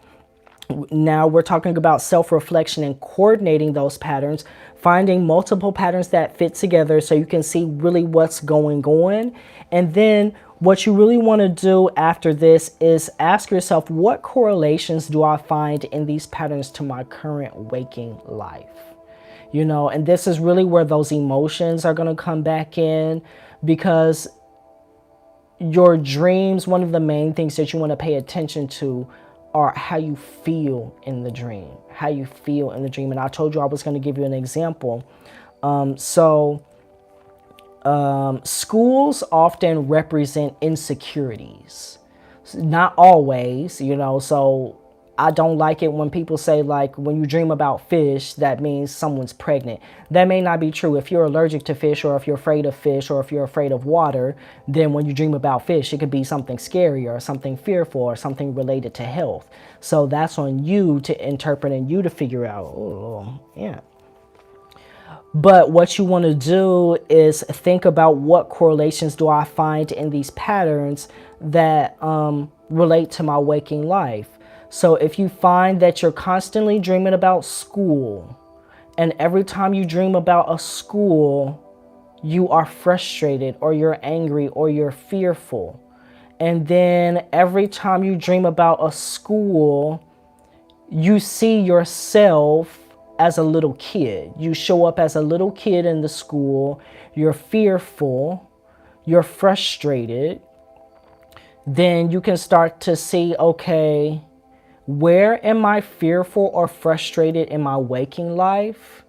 Now we're talking about self-reflection and coordinating those patterns, finding multiple patterns that fit together so you can see really what's going on. And then what you really want to do after this is ask yourself, what correlations do I find in these patterns to my current waking life? You know, and this is really where those emotions are going to come back in, because your dreams, one of the main things that you want to pay attention to are how you feel in the dream, how you feel in the dream. And I told you I was going to give you an example. Schools often represent insecurities, not always, you know, so I don't like it when people say, like, when you dream about fish, that means someone's pregnant. That may not be true. If you're allergic to fish, or if you're afraid of fish, or if you're afraid of water, then when you dream about fish, it could be something scary or something fearful or something related to health. So that's on you to interpret and you to figure out. Oh, yeah. But what you want to do is think about, what correlations do I find in these patterns that relate to my waking life. So if you find that you're constantly dreaming about school, and every time you dream about a school, you are frustrated or you're angry or you're fearful. And then every time you dream about a school, you see yourself as a little kid. You show up as a little kid in the school. You're fearful. You're frustrated. Then you can start to see, okay, where am I fearful or frustrated in my waking life?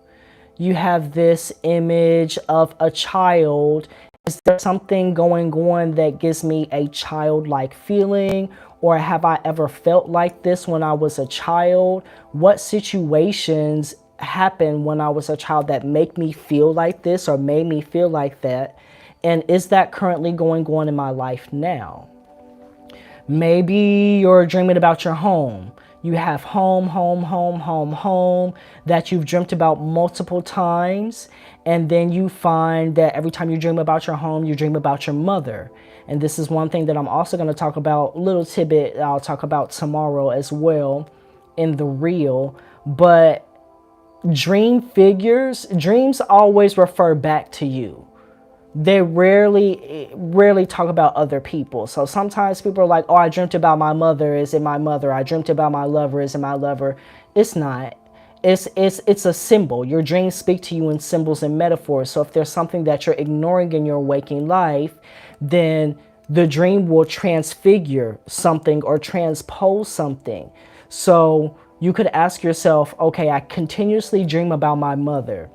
You have this image of a child. Is there something going on that gives me a childlike feeling? Or have I ever felt like this when I was a child? What situations happened when I was a child that make me feel like this or made me feel like that? And is that currently going on in my life now? Maybe you're dreaming about your home. You have home that you've dreamt about multiple times. And then you find that every time you dream about your home, you dream about your mother. And this is one thing that I'm also going to talk about, little tidbit I'll talk about tomorrow as well in the reel. But dreams always refer back to you. They rarely talk about other people. So sometimes people are like, oh, I dreamt about my mother. Is it my mother? I dreamt about my lover. Is it my lover? It's not. It's a symbol. Your dreams speak to you in symbols and metaphors. So if there's something that you're ignoring in your waking life, then the dream will transfigure something or transpose something. So you could ask yourself, okay, I continuously dream about my mother.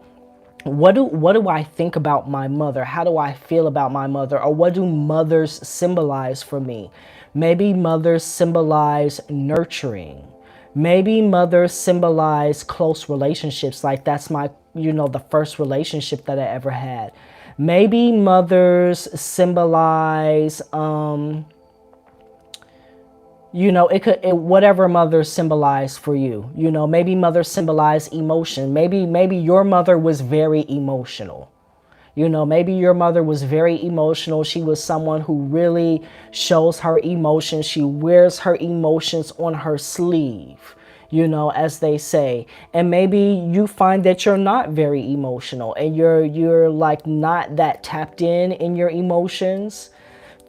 What do I think about my mother? How do I feel about my mother? Or what do mothers symbolize for me? Maybe mothers symbolize nurturing. Maybe mothers symbolize close relationships. Like that's my, the first relationship that I ever had. Maybe mothers symbolize, whatever mothers symbolize for you. Maybe mothers symbolize emotion. Maybe your mother was very emotional. You know, maybe your mother was very emotional. She was someone who really shows her emotions. She wears her emotions on her sleeve, you know, as they say. And maybe you find that you're not very emotional and you're like not that tapped in your emotions,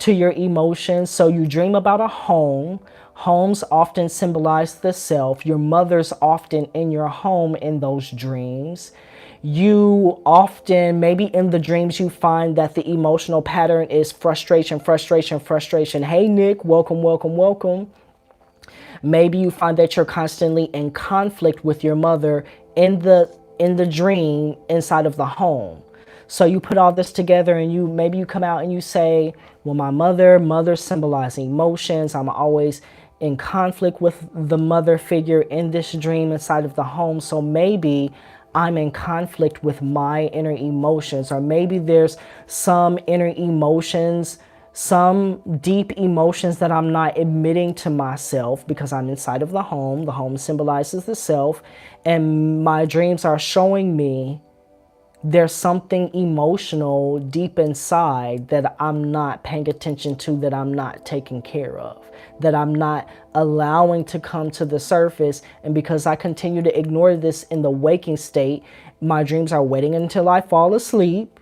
to your emotions. So you dream about a home. Homes often symbolize the self. Your mother's often in your home in those dreams. You often, maybe in the dreams, you find that the emotional pattern is frustration, frustration, frustration. Hey, Nick, welcome, welcome, welcome. Maybe you find that you're constantly in conflict with your mother in the dream inside of the home. So you put all this together and maybe you come out and you say, well, my mother symbolizing emotions. I'm always in conflict with the mother figure in this dream inside of the home. So maybe I'm in conflict with my inner emotions, or maybe there's some inner emotions, some deep emotions that I'm not admitting to myself because I'm inside of the home. The home symbolizes the self, and my dreams are showing me there's something emotional deep inside that I'm not paying attention to, that I'm not taking care of, that I'm not allowing to come to the surface. And because I continue to ignore this in the waking state, my dreams are waiting until I fall asleep,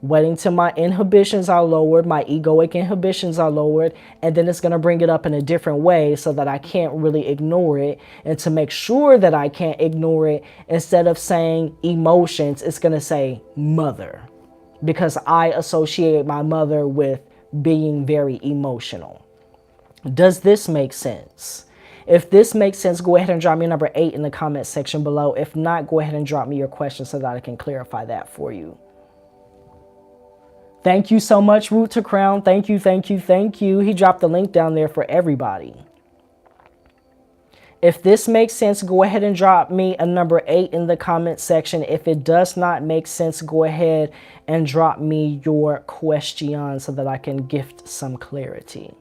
waiting till my inhibitions are lowered, my egoic inhibitions are lowered, and then it's going to bring it up in a different way so that I can't really ignore it. And to make sure that I can't ignore it, instead of saying emotions, it's going to say mother, because I associate my mother with being very emotional. Does this make sense? If this makes sense, go ahead and drop me number 8 in the comment section below. If not, go ahead and drop me your question so that I can clarify that for you. Thank you so much, Root to Crown. Thank you, thank you, thank you. He dropped the link down there for everybody. If this makes sense, go ahead and drop me a number 8 in the comment section. If it does not make sense, go ahead and drop me your question so that I can gift some clarity.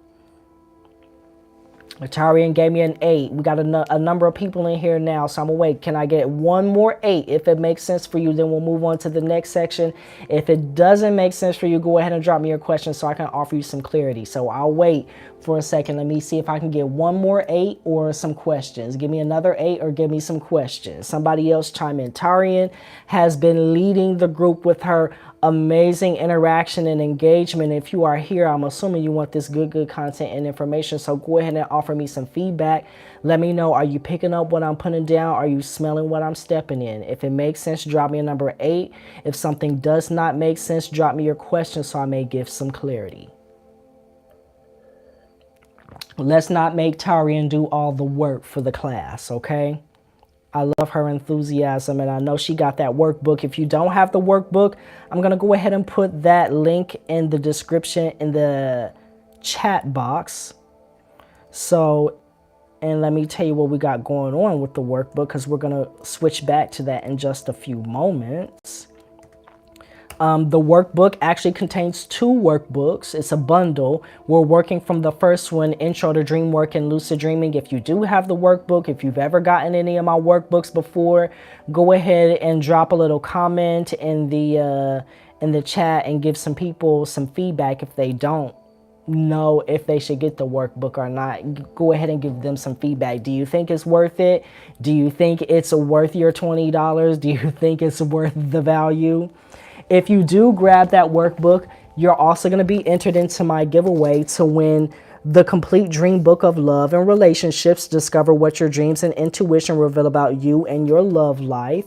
Atarian gave me an 8. We got a number of people in here now, so I'm gonna wait. Can I get one more 8? If it makes sense for you, then we'll move on to the next section. If it doesn't make sense for you, go ahead and drop me your question so I can offer you some clarity. So I'll wait for a second. Let me see if I can get one more 8 or some questions. Give me another 8 or give me some questions. Somebody else chime in. Tarian has been leading the group with her amazing interaction and engagement. If you are here, I'm assuming you want this good content and information. So go ahead and offer me some feedback. Let me know, are you picking up what I'm putting down? Are you smelling what I'm stepping in? If it makes sense, drop me a number 8. If something does not make sense, drop me your question so I may give some clarity. Let's not make Tarian do all the work for the class, okay? I love her enthusiasm, and I know she got that workbook. If you don't have the workbook, I'm going to go ahead and put that link in the description in the chat box. So, and let me tell you what we got going on with the workbook, because we're going to switch back to that in just a few moments. The workbook actually contains 2 workbooks. It's a bundle. We're working from the first one, Intro to Dreamwork and Lucid Dreaming. If you do have the workbook, if you've ever gotten any of my workbooks before, go ahead and drop a little comment in the chat and give some people some feedback if they don't know if they should get the workbook or not. Go ahead and give them some feedback. Do you think it's worth it? Do you think it's worth your $20? Do you think it's worth the value? If you do grab that workbook, you're also going to be entered into my giveaway to win the complete dream book of love and relationships. Discover what your dreams and intuition reveal about you and your love life.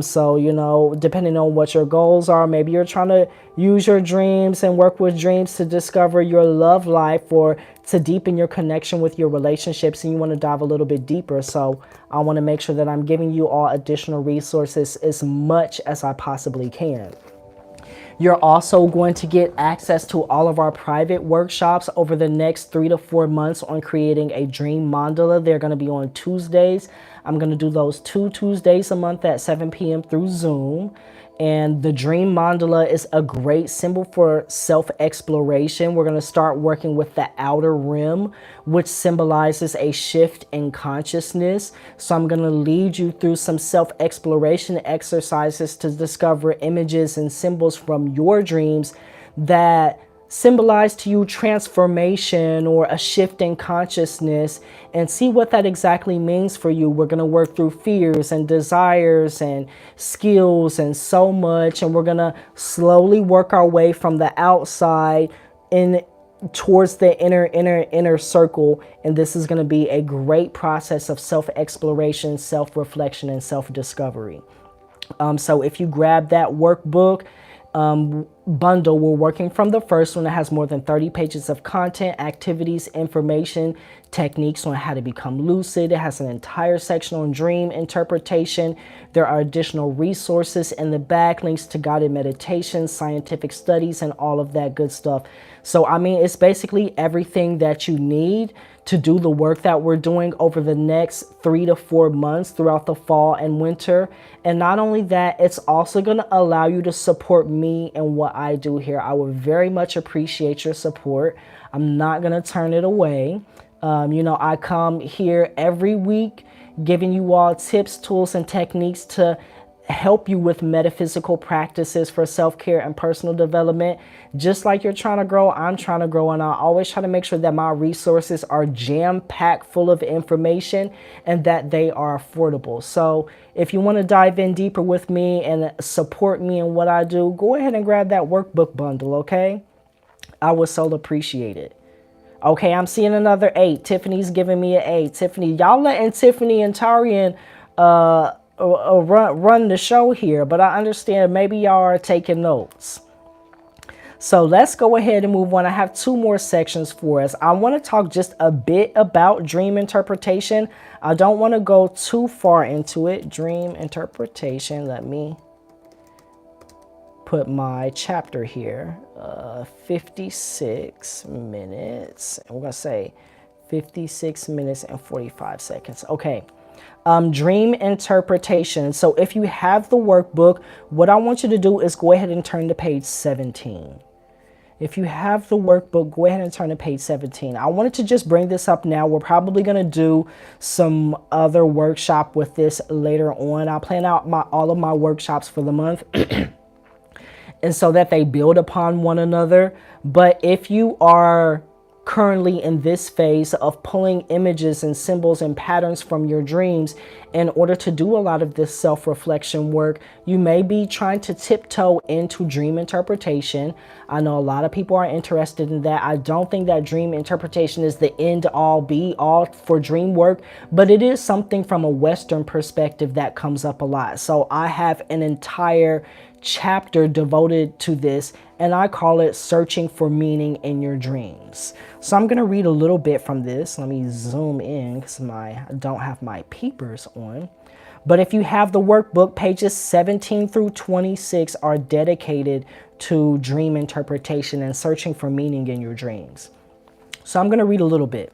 So, you know, depending on what your goals are, maybe you're trying to use your dreams and work with dreams to discover your love life or to deepen your connection with your relationships, and you want to dive a little bit deeper. So I want to make sure that I'm giving you all additional resources as much as I possibly can. You're also going to get access to all of our private workshops over the next 3 to 4 months on creating a dream mandala. They're going to be on Tuesdays. I'm going to do those 2 Tuesdays a month at 7 p.m. through Zoom. And the dream mandala is a great symbol for self-exploration. We're going to start working with the outer rim, which symbolizes a shift in consciousness. So I'm going to lead you through some self-exploration exercises to discover images and symbols from your dreams that symbolize to you transformation or a shift in consciousness, and see what that exactly means for you. We're going to work through fears and desires and skills and so much, and we're going to slowly work our way from the outside in towards the inner circle. And this is going to be a great process of self-exploration, self-reflection, and self-discovery. So if you grab that workbook bundle, we're working from the first one that has more than 30 pages of content, activities, information, techniques on how to become lucid. It has an entire section on dream interpretation. There are additional resources in the back, links to guided meditations, scientific studies, and all of that good stuff. So, I mean, it's basically everything that you need to do the work that we're doing over the next 3 to 4 months throughout the fall and winter. And not only that, it's also going to allow you to support me and what I do here. I would very much appreciate your support. I'm not going to turn it away. I come here every week giving you all tips, tools, and techniques to help you with metaphysical practices for self-care and personal development. Just like you're trying to grow, I'm trying to grow, and I always try to make sure that my resources are jam-packed full of information and that they are affordable. So if you want to dive in deeper with me and support me in what I do, go ahead and grab that workbook bundle, okay? I would so appreciate it. Okay, I'm seeing another 8. Tiffany's giving me an 8. Tiffany, y'all letting Tiffany and Tarian run the show here, but I understand maybe y'all are taking notes. So let's go ahead and move on. I have 2 more sections for us. I want to talk just a bit about dream interpretation. I don't want to go too far into it. Dream interpretation. Let me put my chapter here. 56 minutes. And we're going to say 56 minutes and 45 seconds. Okay. Dream interpretation. So if you have the workbook, what I want you to do is go ahead and turn to page 17. If you have the workbook, go ahead and turn to page 17. I wanted to just bring this up now. We're probably going to do some other workshop with this later on. I'll plan out all of my workshops for the month and so that they build upon one another. But if you are currently in this phase of pulling images and symbols and patterns from your dreams in order to do a lot of this self-reflection work, you may be trying to tiptoe into dream interpretation. I know a lot of people are interested in that. I don't think that dream interpretation is the end all be all for dream work, but it is something from a Western perspective that comes up a lot. So I have an entire chapter devoted to this, and I call it Searching for Meaning in Your Dreams. So I'm going to read a little bit from this. Let me zoom in because I don't have my peepers on. But if you have the workbook, pages 17 through 26 are dedicated to dream interpretation and searching for meaning in your dreams. So I'm going to read a little bit.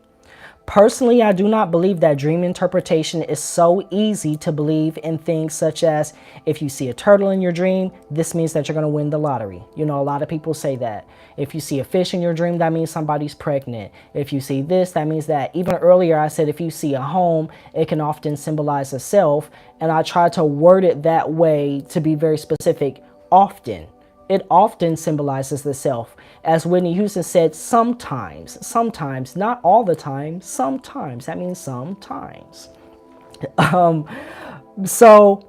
Personally, I do not believe that dream interpretation is so easy to believe in things such as if you see a turtle in your dream, this means that you're going to win the lottery. You know, a lot of people say that. If you see a fish in your dream, that means somebody's pregnant. If you see this, that means that. Even earlier, I said if you see a home, it can often symbolize a self. And I try to word it that way to be very specific. Often. It often symbolizes the self. As Whitney Houston said, sometimes, not all the time, sometimes. That means sometimes. So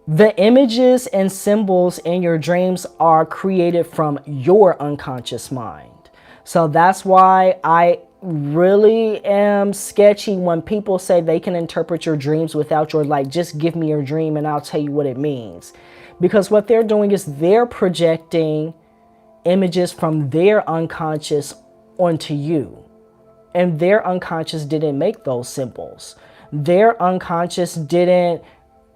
the images and symbols in your dreams are created from your unconscious mind. So that's why I really am sketchy when people say they can interpret your dreams without your, like, just give me your dream and I'll tell you what it means. Because what they're doing is they're projecting images from their unconscious onto you. And their unconscious didn't make those symbols. Their unconscious didn't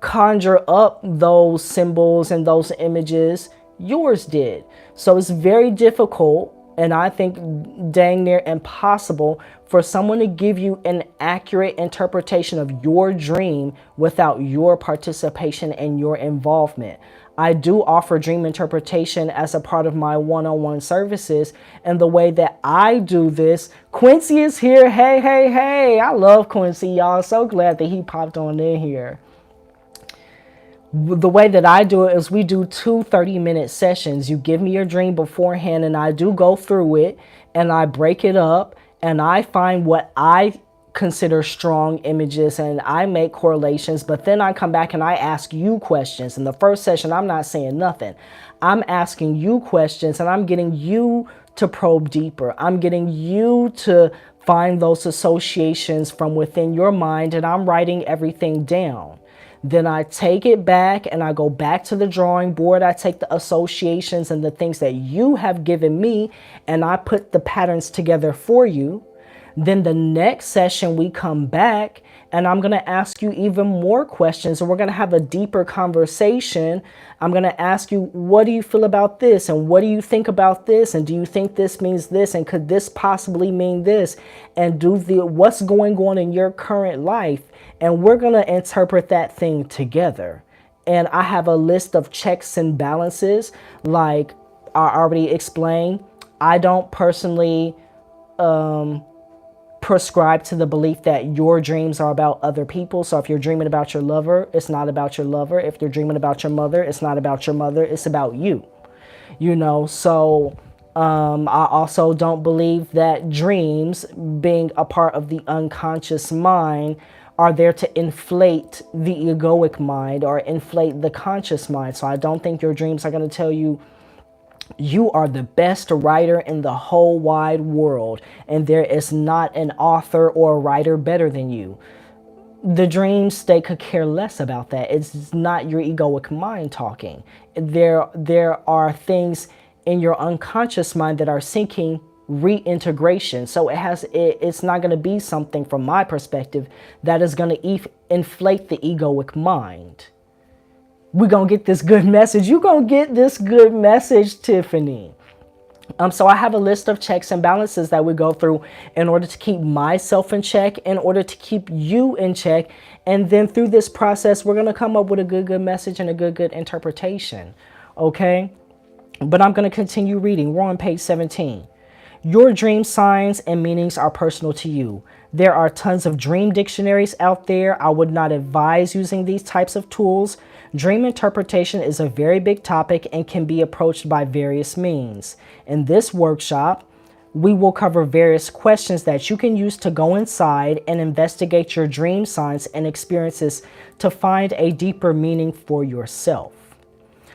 conjure up those symbols and those images. Yours did. So it's very difficult And I think dang near impossible for someone to give you an accurate interpretation of your dream without your participation and your involvement. I do offer dream interpretation as a part of my one-on-one services. And the way that I do this, Quincy is here. Hey, hey, hey. I love Quincy, y'all. So glad that he popped on in here. The way that I do it is we do 2 30-minute sessions. You give me your dream beforehand and I do go through it and I break it up and I find what I consider strong images and I make correlations, but then I come back and I ask you questions. In the first session, I'm not saying nothing. I'm asking you questions and I'm getting you to probe deeper. I'm getting you to find those associations from within your mind and I'm writing everything down. Then I take it back and I go back to the drawing board. I take the associations and the things that you have given me and I put the patterns together for you. Then the next session we come back and I'm going to ask you even more questions and we're going to have a deeper conversation. I'm going to ask you, what do you feel about this? And what do you think about this? And do you think this means this? And could this possibly mean this? And what's going on in your current life? And we're going to interpret that thing together. And I have a list of checks and balances. Like I already explained, I don't personally prescribe to the belief that your dreams are about other people. So if you're dreaming about your lover, it's not about your lover. If you're dreaming about your mother, it's not about your mother. It's about you. So I also don't believe that dreams, being a part of the unconscious mind, are there to inflate the egoic mind or inflate the conscious mind. So I don't think your dreams are going to tell you you are the best writer in the whole wide world and there is not an author or a writer better than you. The dreams, they could care less about that. It's not your egoic mind talking. There are things in your unconscious mind that are seeking reintegration. So it's not going to be something, from my perspective, that is going to inflate the egoic mind. We're going to get this good message. You're going to get this good message, Tiffany. So I have a list of checks and balances that we go through in order to keep myself in check, in order to keep you in check. And then through this process, we're going to come up with a good message and a good interpretation. Okay? But I'm going to continue reading. We're on page 17. Your dream signs and meanings are personal to you. There are tons of dream dictionaries out there. I would not advise using these types of tools. Dream interpretation is a very big topic and can be approached by various means. In this workshop, we will cover various questions that you can use to go inside and investigate your dream signs and experiences to find a deeper meaning for yourself.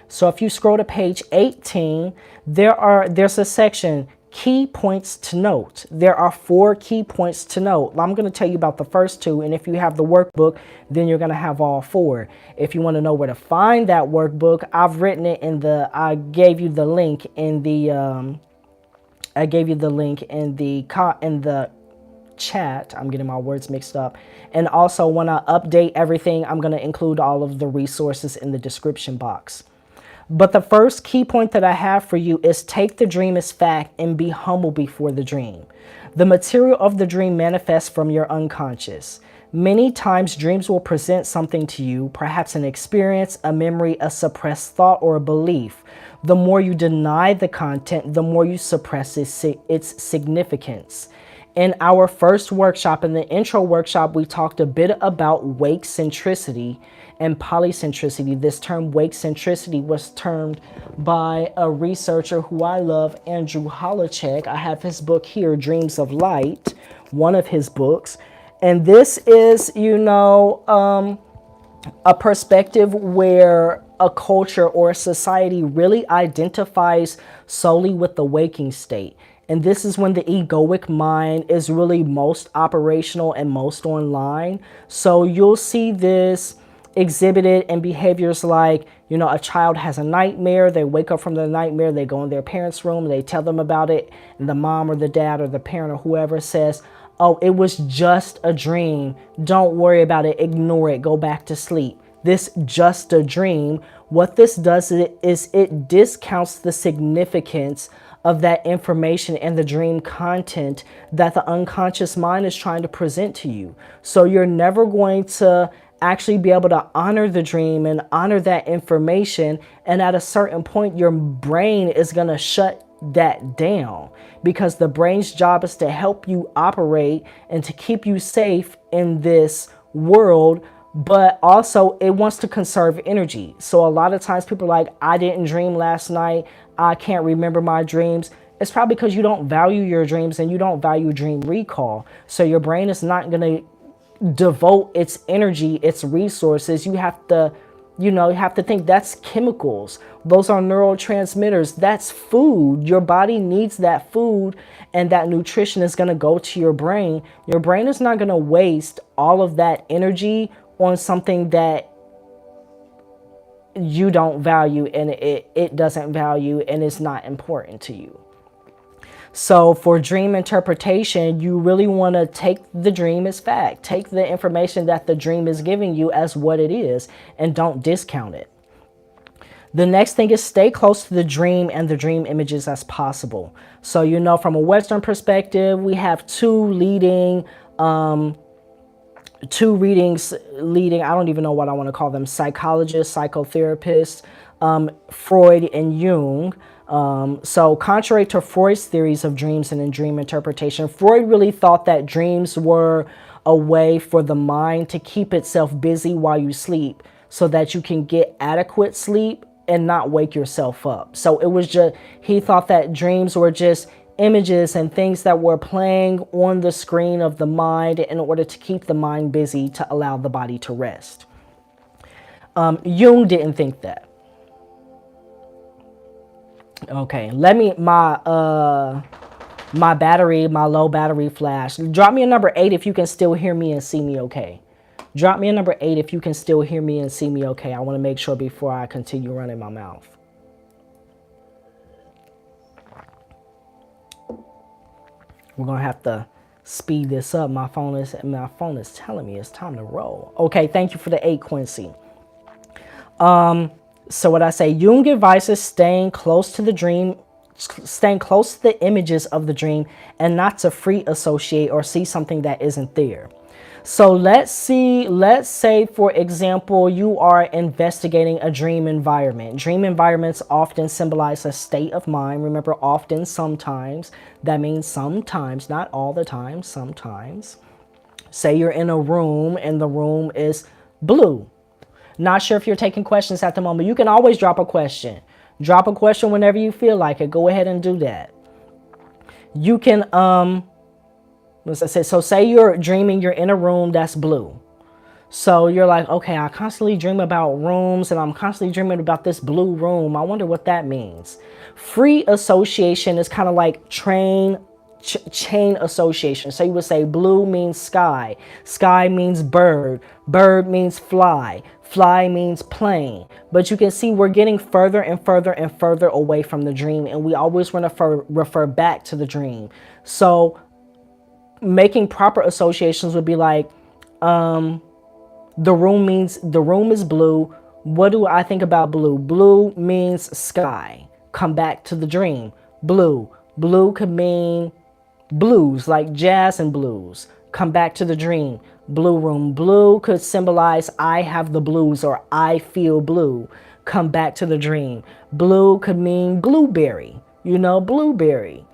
So if you scroll to page 18, there's a section, key points to note. There are 4 key points to note. I'm going to tell you about the first 2, and if you have the workbook, then you're going to have all 4. If you want to know where to find that workbook, I've written it I gave you the link in the chat. I'm getting my words mixed up. And also, when I update everything, I'm going to include all of the resources in the description box. But the first key point that I have for you is take the dream as fact and be humble before the dream. The material of the dream manifests from your unconscious. Many times dreams will present something to you, perhaps an experience, a memory, a suppressed thought, or a belief. The more you deny the content, the more you suppress its significance. In our first workshop, in the intro workshop, we talked a bit about wake centricity and polycentricity. This term wake centricity was termed by a researcher who I love, Andrew Holacek. I have his book here, Dreams of Light, one of his books. And this is, a perspective where a culture or a society really identifies solely with the waking state. And this is when the egoic mind is really most operational and most online. So you'll see this exhibited in behaviors like, a child has a nightmare, they wake up from the nightmare, they go in their parents' room, they tell them about it, and the mom or the dad or the parent or whoever says, oh, it was just a dream, don't worry about it, ignore it, go back to sleep. This just a dream, what this does is it discounts the significance of that information and the dream content that the unconscious mind is trying to present to you. So you're never going to actually be able to honor the dream and honor that information. And at a certain point, your brain is going to shut that down, because the brain's job is to help you operate and to keep you safe in this world, but also it wants to conserve energy. So a lot of times people are like, I didn't dream last night, I can't remember my dreams. It's probably because you don't value your dreams and you don't value dream recall. So your brain is not going to devote its energy, its resources. You have to think that's chemicals. Those are neurotransmitters. That's food. Your body needs that food, and that nutrition is going to go to your brain. Your brain is not going to waste all of that energy on something that you don't value, and it doesn't value, and it's not important to you. So for dream interpretation, you really want to take the dream as fact. Take the information that the dream is giving you as what it is, and don't discount it. The next thing is stay close to the dream and the dream images as possible. So, from a Western perspective, we have two readings leading, I don't even know what I want to call them, psychologists, psychotherapists, Freud and Jung. So contrary to Freud's theories of dreams and in dream interpretation, Freud really thought that dreams were a way for the mind to keep itself busy while you sleep so that you can get adequate sleep and not wake yourself up. So it was he thought that dreams were just images and things that were playing on the screen of the mind in order to keep the mind busy to allow the body to rest. Jung didn't think that. Okay, my low battery flash. Drop me a number 8 if you can still hear me and see me okay. Drop me a number 8 if you can still hear me and see me okay. I want to make sure before I continue running my mouth. We're going to have to speed this up. My phone is telling me it's time to roll. Okay, thank you for the 8, Quincy. So what I say, Jung advises staying close to the dream, staying close to the images of the dream, and not to free associate or see something that isn't there. So let's say, for example, you are investigating a dream environment. Dream environments often symbolize a state of mind. Remember, often, sometimes. That means sometimes, not all the time, sometimes. Say you're in a room and the room is blue. Not sure if you're taking questions at the moment. You can always drop a question. Drop a question whenever you feel like it. Go ahead and do that. You can, so say you're dreaming, you're in a room that's blue. So you're like, okay, I constantly dream about rooms and I'm constantly dreaming about this blue room. I wonder what that means. Free association is kind of like chain association. So you would say blue means sky. Sky means bird. Bird means fly. Fly means plane. But you can see we're getting further and further and further away from the dream, and we always want to refer back to the dream. So making proper associations would be like, the room is blue. What do I think about blue? Blue means sky. Come back to the dream. Blue. Blue could mean blues, like jazz and blues. Come back to the dream. Blue room. Blue could symbolize I have the blues or I feel blue. Come back to the dream. Blue could mean blueberry. Blueberry.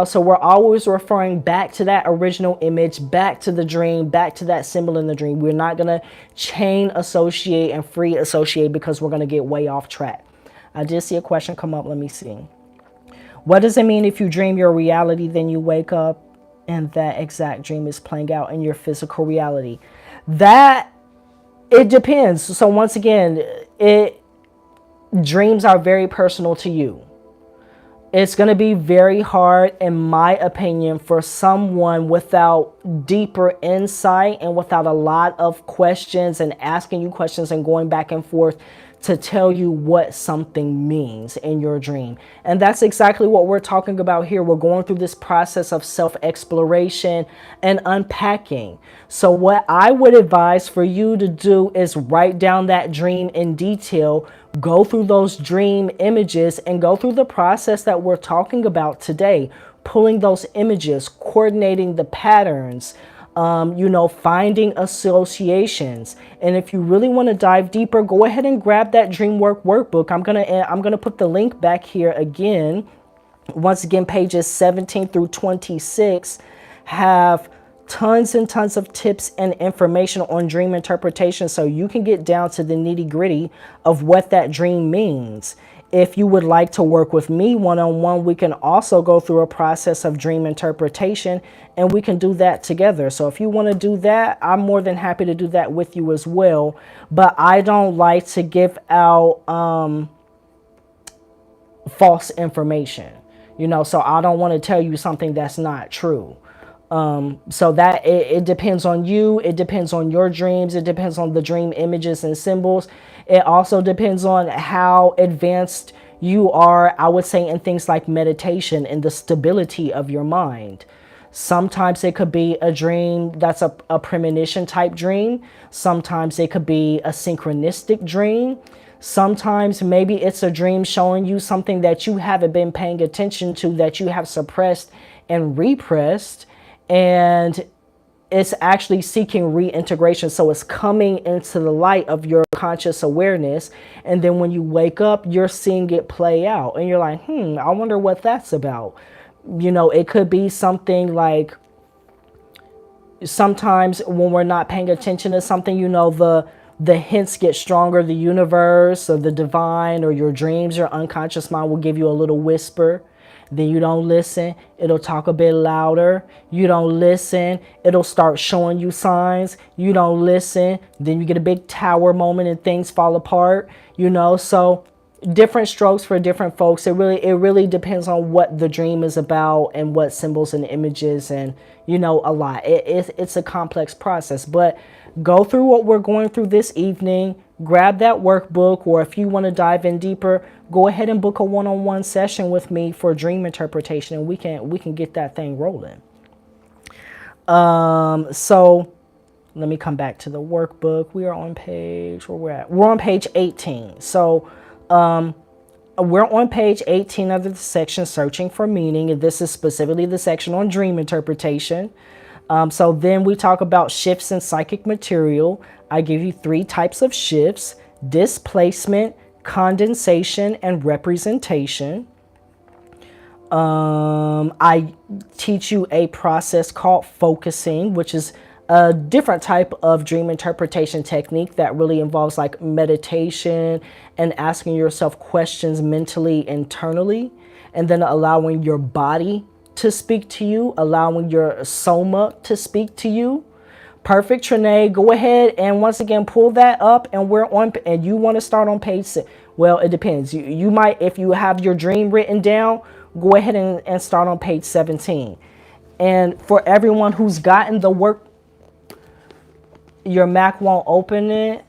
So we're always referring back to that original image, back to the dream, back to that symbol in the dream. We're not going to chain associate and free associate because we're going to get way off track. I did see a question come up. Let me see. What does it mean if you dream your reality, then you wake up and that exact dream is playing out in your physical reality? That, it depends. So once again, dreams are very personal to you. It's going to be very hard, in my opinion, for someone without deeper insight and without a lot of questions and asking you questions and going back and forth to tell you what something means in your dream. And that's exactly what we're talking about here. We're going through this process of self-exploration and unpacking. So what I would advise for you to do is write down that dream in detail, go through those dream images, and go through the process that we're talking about today, pulling those images, coordinating the patterns, finding associations. And if you really want to dive deeper, go ahead and grab that Dreamwork workbook. I'm gonna put the link back here again. Once again, pages 17 through 26 have tons and tons of tips and information on dream interpretation, so you can get down to the nitty-gritty of what that dream means. If you would like to work with me one-on-one, we can also go through a process of dream interpretation, and we can do that together. So if you want to do that, I'm more than happy to do that with you as well. But I don't like to give out false information, so I don't want to tell you something that's not true. So that it depends on you. It depends on your dreams. It depends on the dream images and symbols. It also depends on how advanced you are, I would say, in things like meditation and the stability of your mind. Sometimes it could be a dream that's a premonition type dream. Sometimes it could be a synchronistic dream. Sometimes maybe it's a dream showing you something that you haven't been paying attention to, that you have suppressed and repressed, and it's actually seeking reintegration. So it's coming into the light of your conscious awareness. And then when you wake up, you're seeing it play out. And you're like, I wonder what that's about. It could be something like, sometimes when we're not paying attention to something, the hints get stronger. The universe or the divine or your dreams, your unconscious mind will give you a little whisper. Then you don't listen, it'll talk a bit louder. You don't listen, it'll start showing you signs. You don't listen, then you get a big tower moment and things fall apart, So different strokes for different folks. It really depends on what the dream is about and what symbols and images, and a lot. It's a complex process, but go through what we're going through this evening. Grab that workbook, or if you want to dive in deeper, go ahead and book a one-on-one session with me for dream interpretation, and we can get that thing rolling. So let me come back to the workbook. We are on page, where we're at. We're on page 18. So we're on page 18 of the section Searching for Meaning, and this is specifically the section on dream interpretation. So then we talk about shifts in psychic material. I give you 3 types of shifts: displacement, condensation, and representation. I teach you a process called focusing, which is a different type of dream interpretation technique that really involves like meditation and asking yourself questions mentally, internally, and then allowing your body to speak to you, allowing your soma to speak to you. Perfect, Trinae. Go ahead and once again pull that up, and and you want to start on page 6. Well, it depends. You might, if you have your dream written down, go ahead and start on page 17. And for everyone who's gotten the work, your Mac won't open it.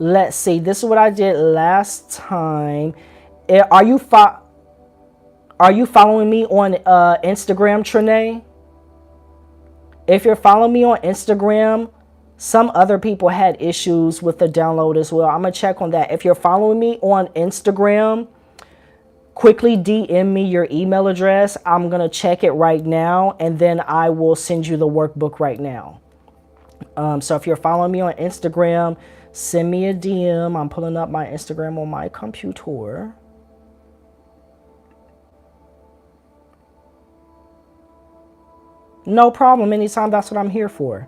Let's see. This is what I did last time. Are you following me on Instagram, Trinae? If you're following me on Instagram, some other people had issues with the download as well. I'm going to check on that. If you're following me on Instagram, quickly DM me your email address. I'm going to check it right now, and then I will send you the workbook right now. So if you're following me on Instagram, send me a DM. I'm pulling up my Instagram on my computer. No problem. Anytime. That's what I'm here for.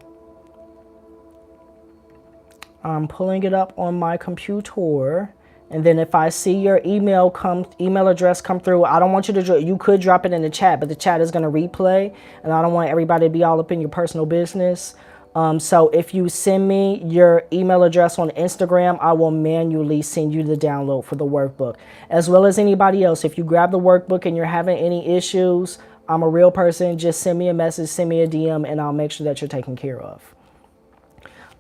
I'm pulling it up on my computer. And then if I see your email address come through, I don't want you to, you could drop it in the chat, but the chat is going to replay. And I don't want everybody to be all up in your personal business. So if you send me your email address on Instagram, I will manually send you the download for the workbook. As well as anybody else. If you grab the workbook and you're having any issues, I'm a real person. Just send me a message, send me a DM, and I'll make sure that you're taken care of.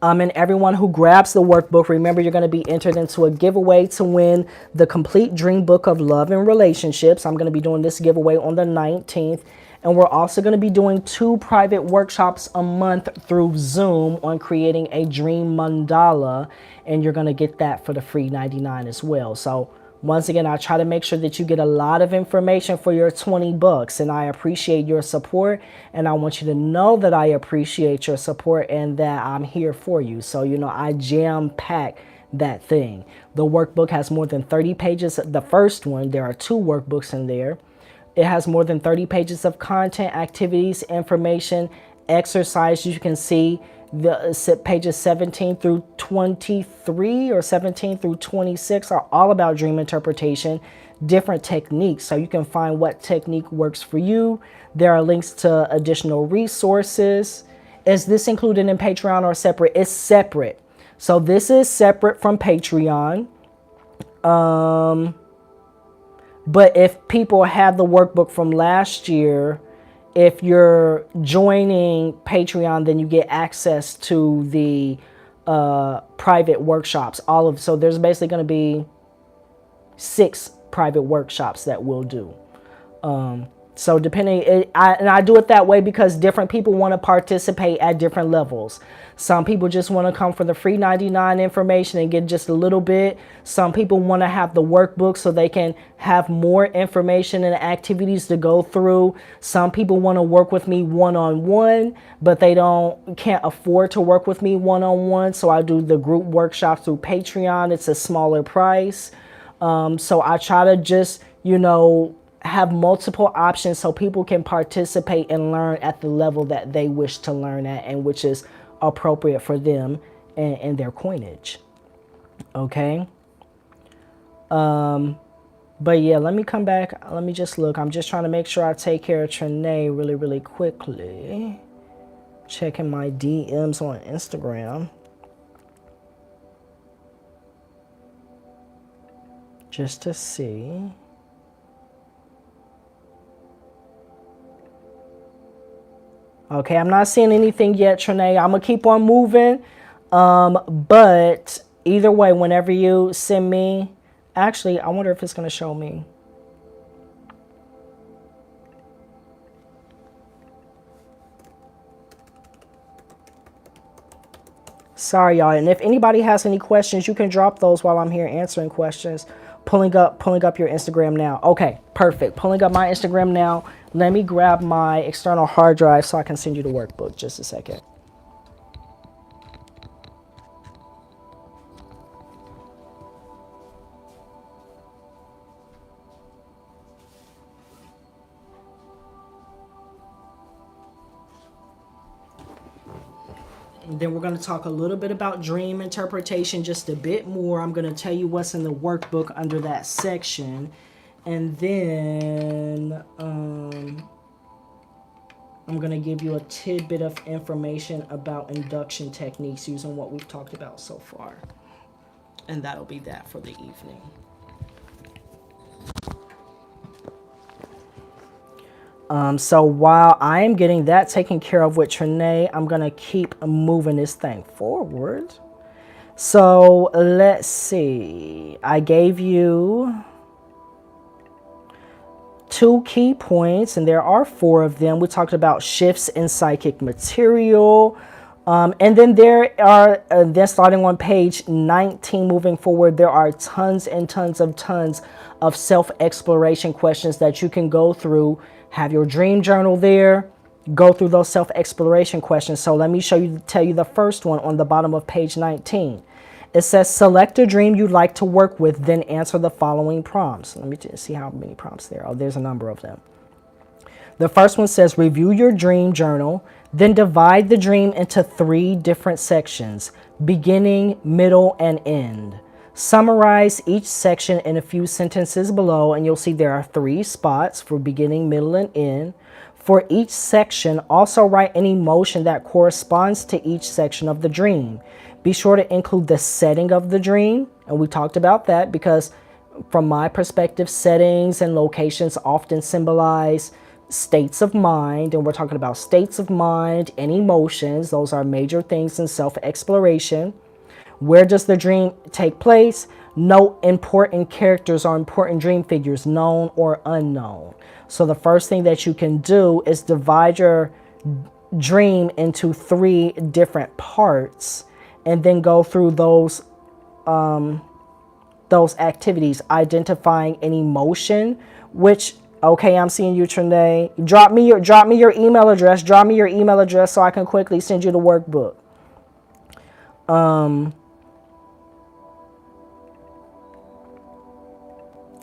And everyone who grabs the workbook, remember you're going to be entered into a giveaway to win the complete Dream Book of Love and Relationships. I'm going to be doing this giveaway on the 19th. And we're also going to be doing 2 private workshops a month through Zoom on creating a dream mandala. And you're going to get that for the free 99 as well. So once again, I try to make sure that you get a lot of information for your 20 bucks, and I appreciate your support, and I want you to know that I appreciate your support and that I'm here for you. So, you know, I jam pack that thing. The workbook has more than 30 pages. The first one, there are 2 workbooks in there. It has more than 30 pages of content, activities, information, exercise. You can see the pages 17 through 23 or 17 through 26 are all about dream interpretation, different techniques. So you can find what technique works for you. There are links to additional resources. Is this included in Patreon or separate? It's separate. So this is separate from Patreon. But if people have the workbook from last year, if you're joining Patreon, then you get access to the private workshops. So there's basically going to be 6 private workshops that we'll do. So depending, I do it that way because different people want to participate at different levels. Some people just want to come for the free 99 information and get just a little bit. Some people want to have the workbook so they can have more information and activities to go through. Some people want to work with me one-on-one, but they can't afford to work with me one-on-one. So I do the group workshops through Patreon. It's a smaller price. So I try to just, have multiple options so people can participate and learn at the level that they wish to learn at, and which is appropriate for them and their coinage. Okay. But yeah, let me come back. Let me just look. I'm just trying to make sure I take care of Trinae really, really quickly. Checking my DMs on Instagram. Just to see. Okay, I'm not seeing anything yet, Trinae. I'm going to keep on moving. But either way, whenever you send me... Actually, I wonder if it's going to show me. Sorry, y'all. And if anybody has any questions, you can drop those while I'm here answering questions. Pulling up your Instagram now. Okay, perfect. Pulling up my Instagram now. Let me grab my external hard drive so I can send you the workbook. Just a second. And then we're going to talk a little bit about dream interpretation, just a bit more. I'm going to tell you what's in the workbook under that section. And then I'm going to give you a tidbit of information about induction techniques using what we've talked about so far. And that'll be that for the evening. So while I am getting that taken care of with Trinae, I'm going to keep moving this thing forward. So let's see. I gave you 2 key points, and there are 4 of them. We talked about shifts in psychic material. And then there are, then starting on page 19, moving forward, there are tons and tons of self-exploration questions that you can go through. Have your dream journal there. Go through those self-exploration questions. So let me tell you the first one on the bottom of page 19. It says, select a dream you'd like to work with, then answer the following prompts. Let me see how many prompts there are. Oh, there's a number of them. The first one says, review your dream journal, then divide the dream into 3 different sections, beginning, middle, and end. Summarize each section in a few sentences below, and you'll see there are 3 spots for beginning, middle, and end. For each section, also write an emotion that corresponds to each section of the dream. Be sure to include the setting of the dream, and we talked about that because from my perspective, settings and locations often symbolize states of mind, and we're talking about states of mind and emotions. Those are major things in self-exploration. Where does the dream take place? Note important characters or important dream figures, known or unknown. So the first thing that you can do is divide your dream into 3 different parts, and then go through those activities, identifying an emotion, which, okay, I'm seeing you, Trinae. Drop me your email address. Drop me your email address so I can quickly send you the workbook.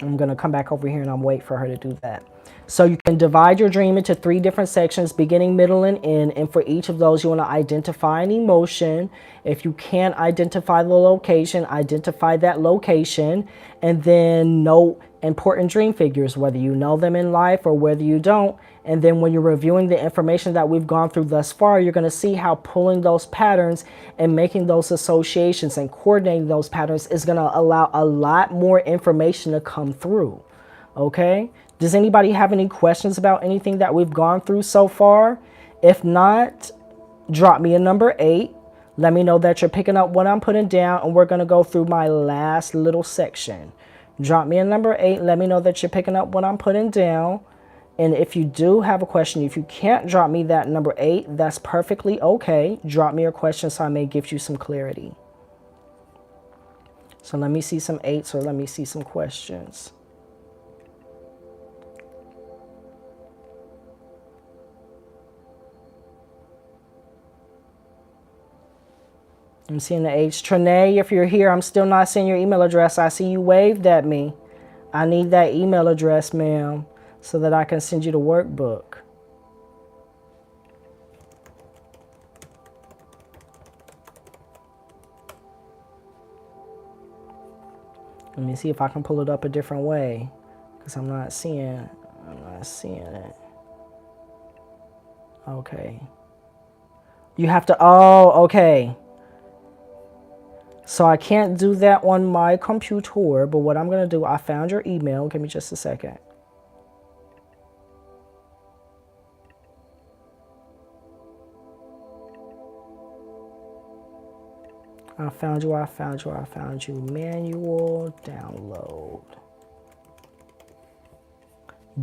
I'm going to come back over here and I'm wait for her to do that. So you can divide your dream into 3 different sections, beginning, middle, and end. And for each of those, you want to identify an emotion. If you can't identify the location, identify that location, and then note important dream figures, whether you know them in life or whether you don't. And then when you're reviewing the information that we've gone through thus far, you're going to see how pulling those patterns and making those associations and coordinating those patterns is going to allow a lot more information to come through. Okay? Does anybody have any questions about anything that we've gone through so far? If not, drop me a number 8. Let me know that you're picking up what I'm putting down, and we're going to go through my last little section. Drop me a number 8. Let me know that you're picking up what I'm putting down. And if you do have a question, if you can't drop me that number 8, that's perfectly okay. Drop me your question so I may give you some clarity. So let me see some 8s, or let me see some questions. I'm seeing the 8s. Trinae, if you're here, I'm still not seeing your email address. I see you waved at me. I need that email address, ma'am, so that I can send you the workbook. Let me see if I can pull it up a different way, because I'm not seeing it. Okay. You have to, oh, okay. So I can't do that on my computer, but what I'm going to do, I found your email. Give me just a second. I found you. Manual download.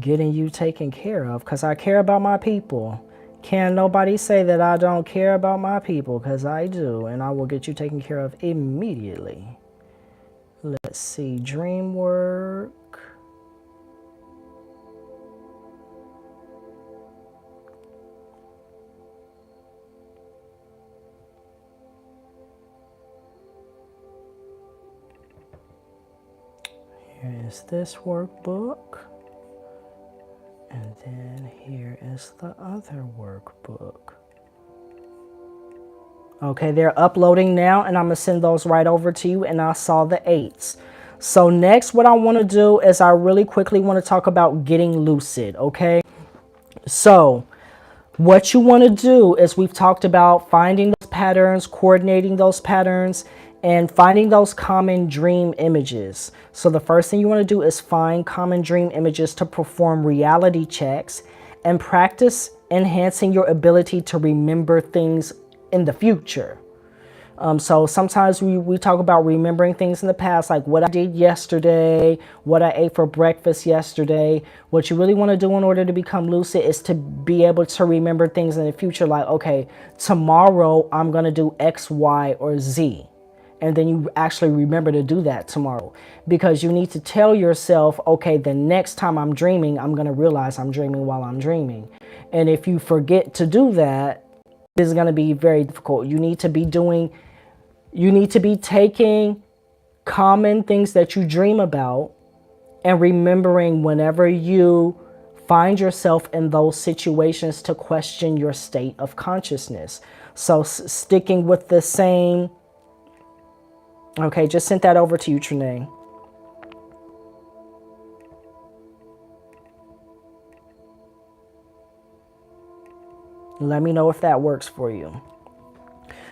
Getting you taken care of, because I care about my people. Can nobody say that I don't care about my people, because I do, and I will get you taken care of immediately. Let's see, Dreamwork. Here is this workbook. And then here is the other workbook. Okay, they're uploading now, and I'm going to send those right over to you, and I saw the 8s. So next, what I want to do is I really quickly want to talk about getting lucid, okay? So what you want to do is, we've talked about finding those patterns, coordinating those patterns, and finding those common dream images. So the first thing you want to do is find common dream images to perform reality checks and practice enhancing your ability to remember things in the future. So sometimes we talk about remembering things in the past, like what I did yesterday, what I ate for breakfast yesterday. What you really want to do in order to become lucid is to be able to remember things in the future, like, okay, tomorrow I'm going to do X, Y, or Z. And then you actually remember to do that tomorrow, because you need to tell yourself, okay, the next time I'm dreaming, I'm going to realize I'm dreaming while I'm dreaming. And if you forget to do that, it's going to be very difficult. You need to be taking common things that you dream about and remembering whenever you find yourself in those situations to question your state of consciousness. So sticking with the same. Okay, just sent that over to you, Trinae. Let me know if that works for you.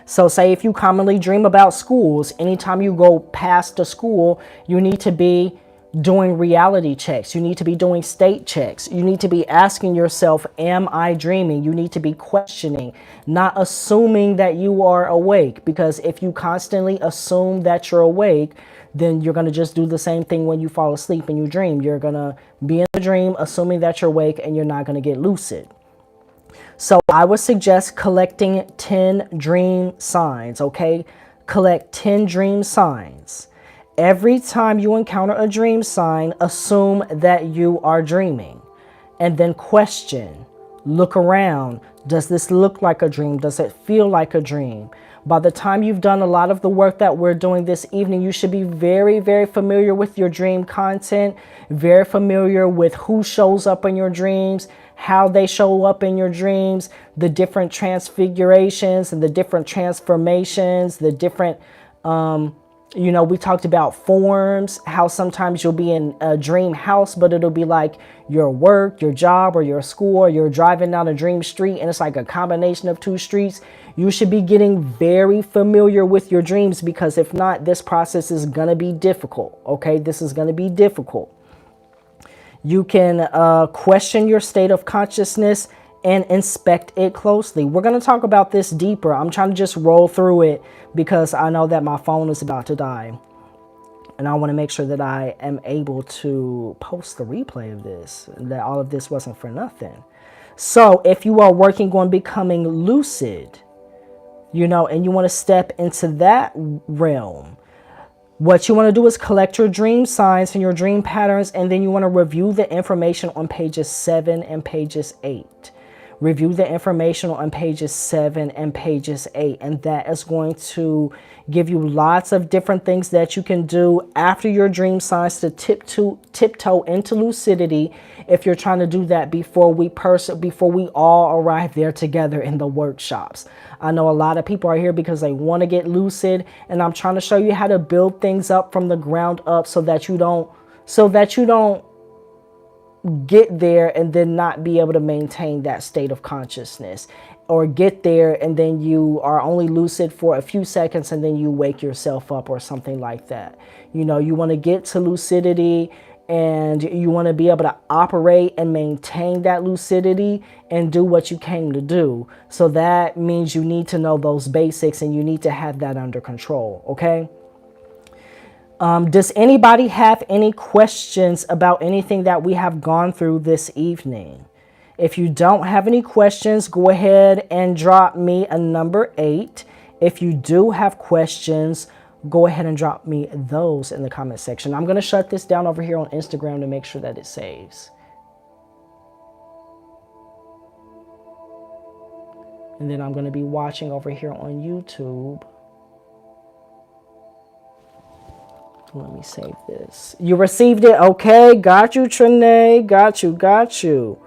So say if you commonly dream about schools, anytime you go past the school, you need to be doing reality checks. You need to be doing state checks. You need to be asking yourself, am I dreaming? You need to be questioning, not assuming that you are awake. Because if you constantly assume that you're awake, then you're going to just do the same thing when you fall asleep and you dream. You're going to be in a dream assuming that you're awake, and you're not going to get lucid. So I would suggest collecting 10 dream signs, okay? Collect 10 dream signs. Every time you encounter a dream sign, assume that you are dreaming, and then question, look around. Does this look like a dream? Does it feel like a dream? By the time you've done a lot of the work that we're doing this evening, you should be very, very familiar with your dream content, very familiar with who shows up in your dreams, how they show up in your dreams, the different transfigurations and the different transformations, the different, we talked about forms, how sometimes you'll be in a dream house, but it'll be like your work, your job, or your school, or you're driving down a dream street and it's like a combination of two streets. You should be getting very familiar with your dreams, because if not, this process is going to be difficult. Okay, this is going to be difficult. You can question your state of consciousness and inspect it closely. We're going to talk about this deeper. I'm trying to just roll through it because I know that my phone is about to die. And I want to make sure that I am able to post the replay of this, that all of this wasn't for nothing. So if you are working on becoming lucid, and you want to step into that realm, what you want to do is collect your dream signs and your dream patterns, and then you want to review the information on pages 7 and pages 8. Review the information on pages 7 and pages 8, and that is going to give you lots of different things that you can do after your dream signs to tiptoe into lucidity, if you're trying to do that before we all arrive there together in the workshops. I know a lot of people are here because they want to get lucid, and I'm trying to show you how to build things up from the ground up so that you don't get there and then not be able to maintain that state of consciousness, or get there and then you are only lucid for a few seconds and then you wake yourself up or something like that. You want to get to lucidity, and you want to be able to operate and maintain that lucidity and do what you came to do. So that means you need to know those basics, and you need to have that under control. Okay. Does anybody have any questions about anything that we have gone through this evening? If you don't have any questions, go ahead and drop me a number 8. If you do have questions, go ahead and drop me those in the comment section. I'm going to shut this down over here on Instagram to make sure that it saves. And then I'm going to be watching over here on YouTube. Let me save this. You received it? Okay. Got you, Trinae. Got you.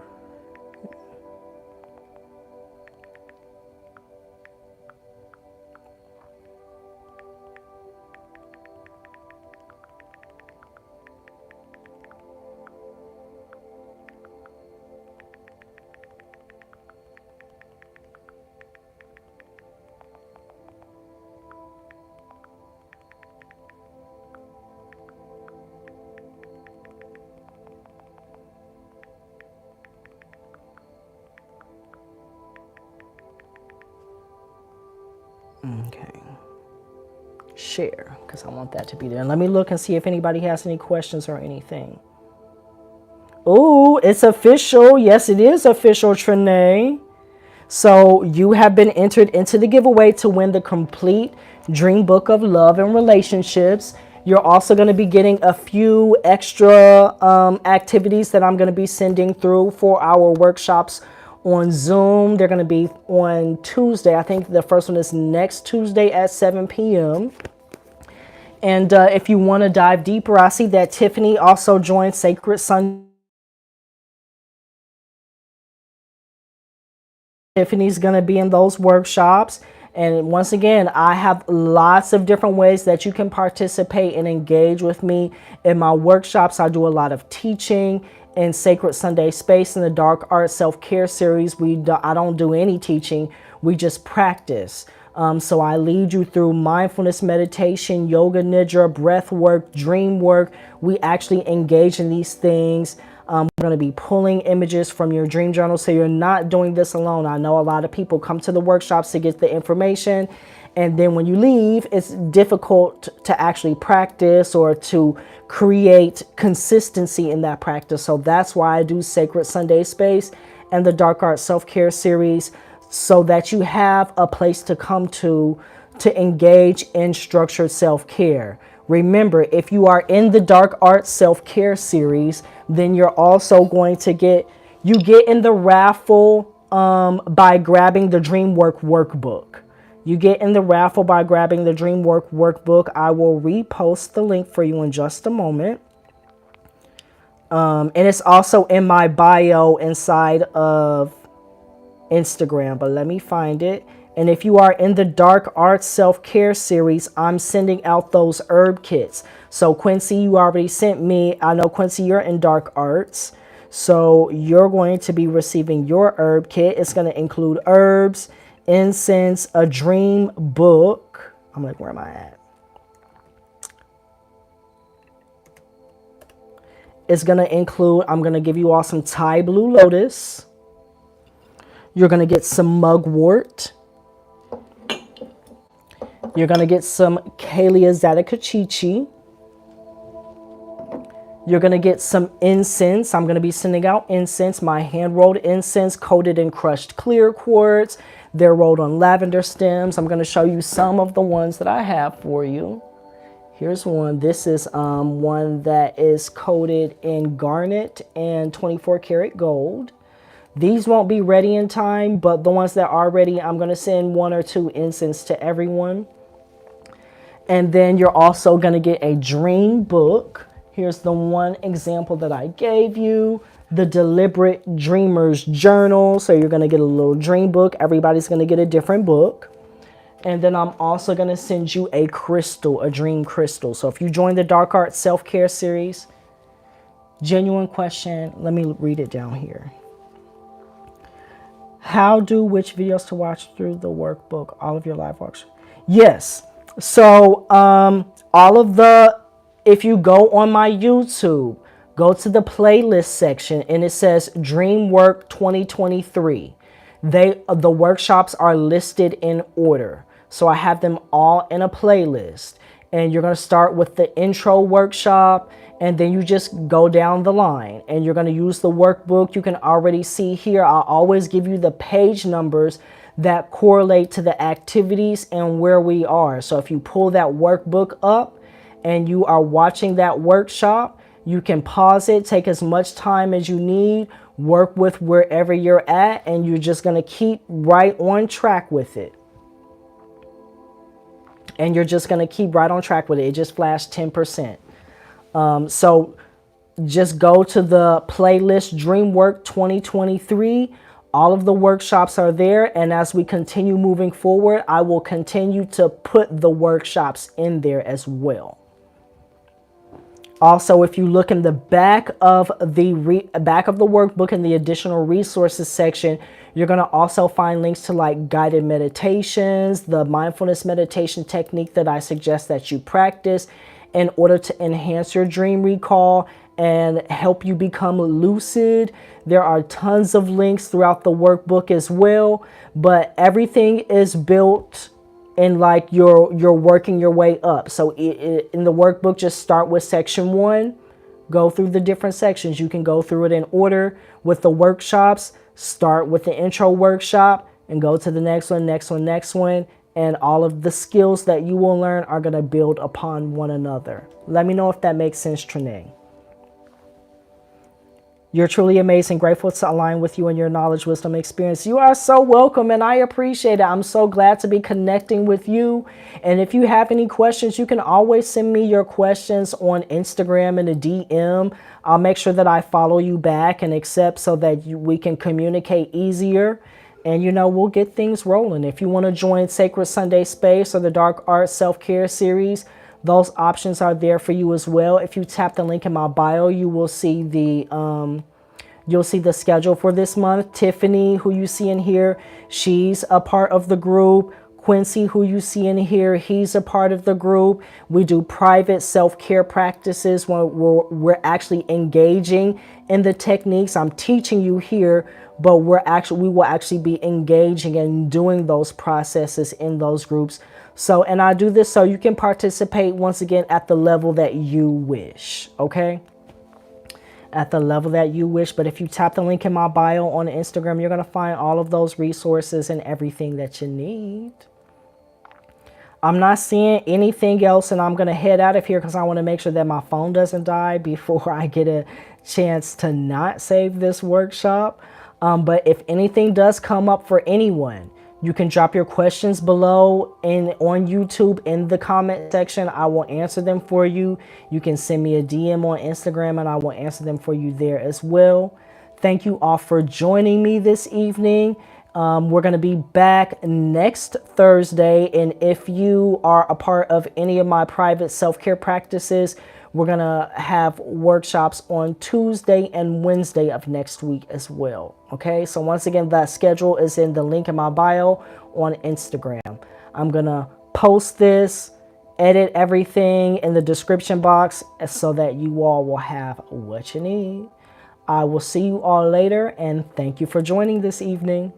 Okay. Share, because I want that to be there. And let me look and see if anybody has any questions or anything. Oh, it's official. Yes, it is official, Trinae. So you have been entered into the giveaway to win the complete Dream Book of Love and Relationships. You're also going to be getting a few extra activities that I'm going to be sending through for our workshops on Zoom. They're going to be on Tuesday. I think the first one is next Tuesday at 7 p.m. And if you want to dive deeper, I see that Tiffany also joined Sacred Sunday. Tiffany's going to be in those workshops. And once again, I have lots of different ways that you can participate and engage with me in my workshops. I do a lot of teaching in Sacred Sunday Space in the Dark Art Self-Care series. I don't do any teaching. We just practice. So I lead you through mindfulness meditation, yoga nidra, breath work, dream work. We actually engage in these things. We're going to be pulling images from your dream journal, so you're not doing this alone. I know a lot of people come to the workshops to get the information, and then when you leave, it's difficult to actually practice or to create consistency in that practice. So that's why I do Sacred Sunday Space and the Dark Art Self-Care series, so that you have a place to come to engage in structured self-care. Remember, if you are in the Dark Art Self-Care series, then you're also going to get in the raffle by grabbing the Dreamwork workbook. You get in the raffle by grabbing the Dreamwork workbook. I will repost the link for you in just a moment. And it's also in my bio inside of Instagram, but let me find it. And if you are in the Dark Arts Self-Care series, I'm sending out those herb kits. So Quincy, you already sent me. I know, Quincy, you're in Dark Arts. So you're going to be receiving your herb kit. It's going to include herbs, incense, a dream book. I'm like, where am I at? It's going to include, I'm going to give you all some Thai blue lotus. You're going to get some mugwort. You're going to get some Camellia Zatica. You're going to get some incense. I'm going to be sending out incense, my hand-rolled incense coated in crushed clear quartz. They're rolled on lavender stems. I'm going to show you some of the ones that I have for you. Here's one. This is one that is coated in garnet and 24 karat gold. These won't be ready in time, but the ones that are ready, I'm going to send 1 or 2 incense to everyone. And then you're also going to get a dream book. Here's the one example that I gave you, the Deliberate Dreamer's Journal. So you're going to get a little dream book. Everybody's going to get a different book. And then I'm also going to send you a crystal, a dream crystal. So if you join the Dark Art Self-Care series, genuine question, let me read it down here. Which videos to watch through the workbook, all of your live works? Yes. So if you go on my YouTube, go to the playlist section and it says Dreamwork 2023. The workshops are listed in order. So I have them all in a playlist, and you're going to start with the intro workshop, and then you just go down the line and you're going to use the workbook. You can already see here, I'll always give you the page numbers that correlate to the activities and where we are. So if you pull that workbook up and you are watching that workshop, you can pause it, take as much time as you need, work with wherever you're at, and you're just going to keep right on track with it. And you're just going to keep right on track with it. It just flashed 10%. So just go to the playlist Dreamwork 2023. All of the workshops are there. And as we continue moving forward, I will continue to put the workshops in there as well. Also, if you look in the back of the workbook in the additional resources section, you're going to also find links to like guided meditations, the mindfulness meditation technique that I suggest that you practice in order to enhance your dream recall and help you become lucid. There are tons of links throughout the workbook as well, but everything is built in like you're working your way up. So in the workbook, just start with section 1, go through the different sections. You can go through it in order. With the workshops, start with the intro workshop and go to the next one. And all of the skills that you will learn are going to build upon one another. Let me know if that makes sense, Trinae. You're truly amazing. Grateful to align with you and your knowledge, wisdom, experience. You are so welcome, and I appreciate it. I'm so glad to be connecting with you. And if you have any questions, you can always send me your questions on Instagram in a DM. I'll make sure that I follow you back and accept so that we can communicate easier. And, we'll get things rolling. If you want to join Sacred Sunday Space or the Dark Art Self-Care series, those options are there for you as well. If you tap the link in my bio, you will see the schedule for this month. Tiffany, who you see in here, she's a part of the group. Quincy, who you see in here, he's a part of the group. We do private self-care practices where we're actually engaging in the techniques. I'm teaching you here, but we will actually be engaging and doing those processes in those groups. So, and I do this so you can participate once again at the level that you wish, okay? At the level that you wish. But if you tap the link in my bio on Instagram, you're going to find all of those resources and everything that you need. I'm not seeing anything else, and I'm going to head out of here because I want to make sure that my phone doesn't die before I get a chance to not save this workshop. But if anything does come up for anyone, you can drop your questions below on YouTube in the comment section. I will answer them for you. You can send me a DM on Instagram and I will answer them for you there as well. Thank you all for joining me this evening. We're going to be back next Thursday. And if you are a part of any of my private self-care practices, we're going to have workshops on Tuesday and Wednesday of next week as well. Okay, so once again, that schedule is in the link in my bio on Instagram. I'm going to post this, edit everything in the description box so that you all will have what you need. I will see you all later, and thank you for joining this evening.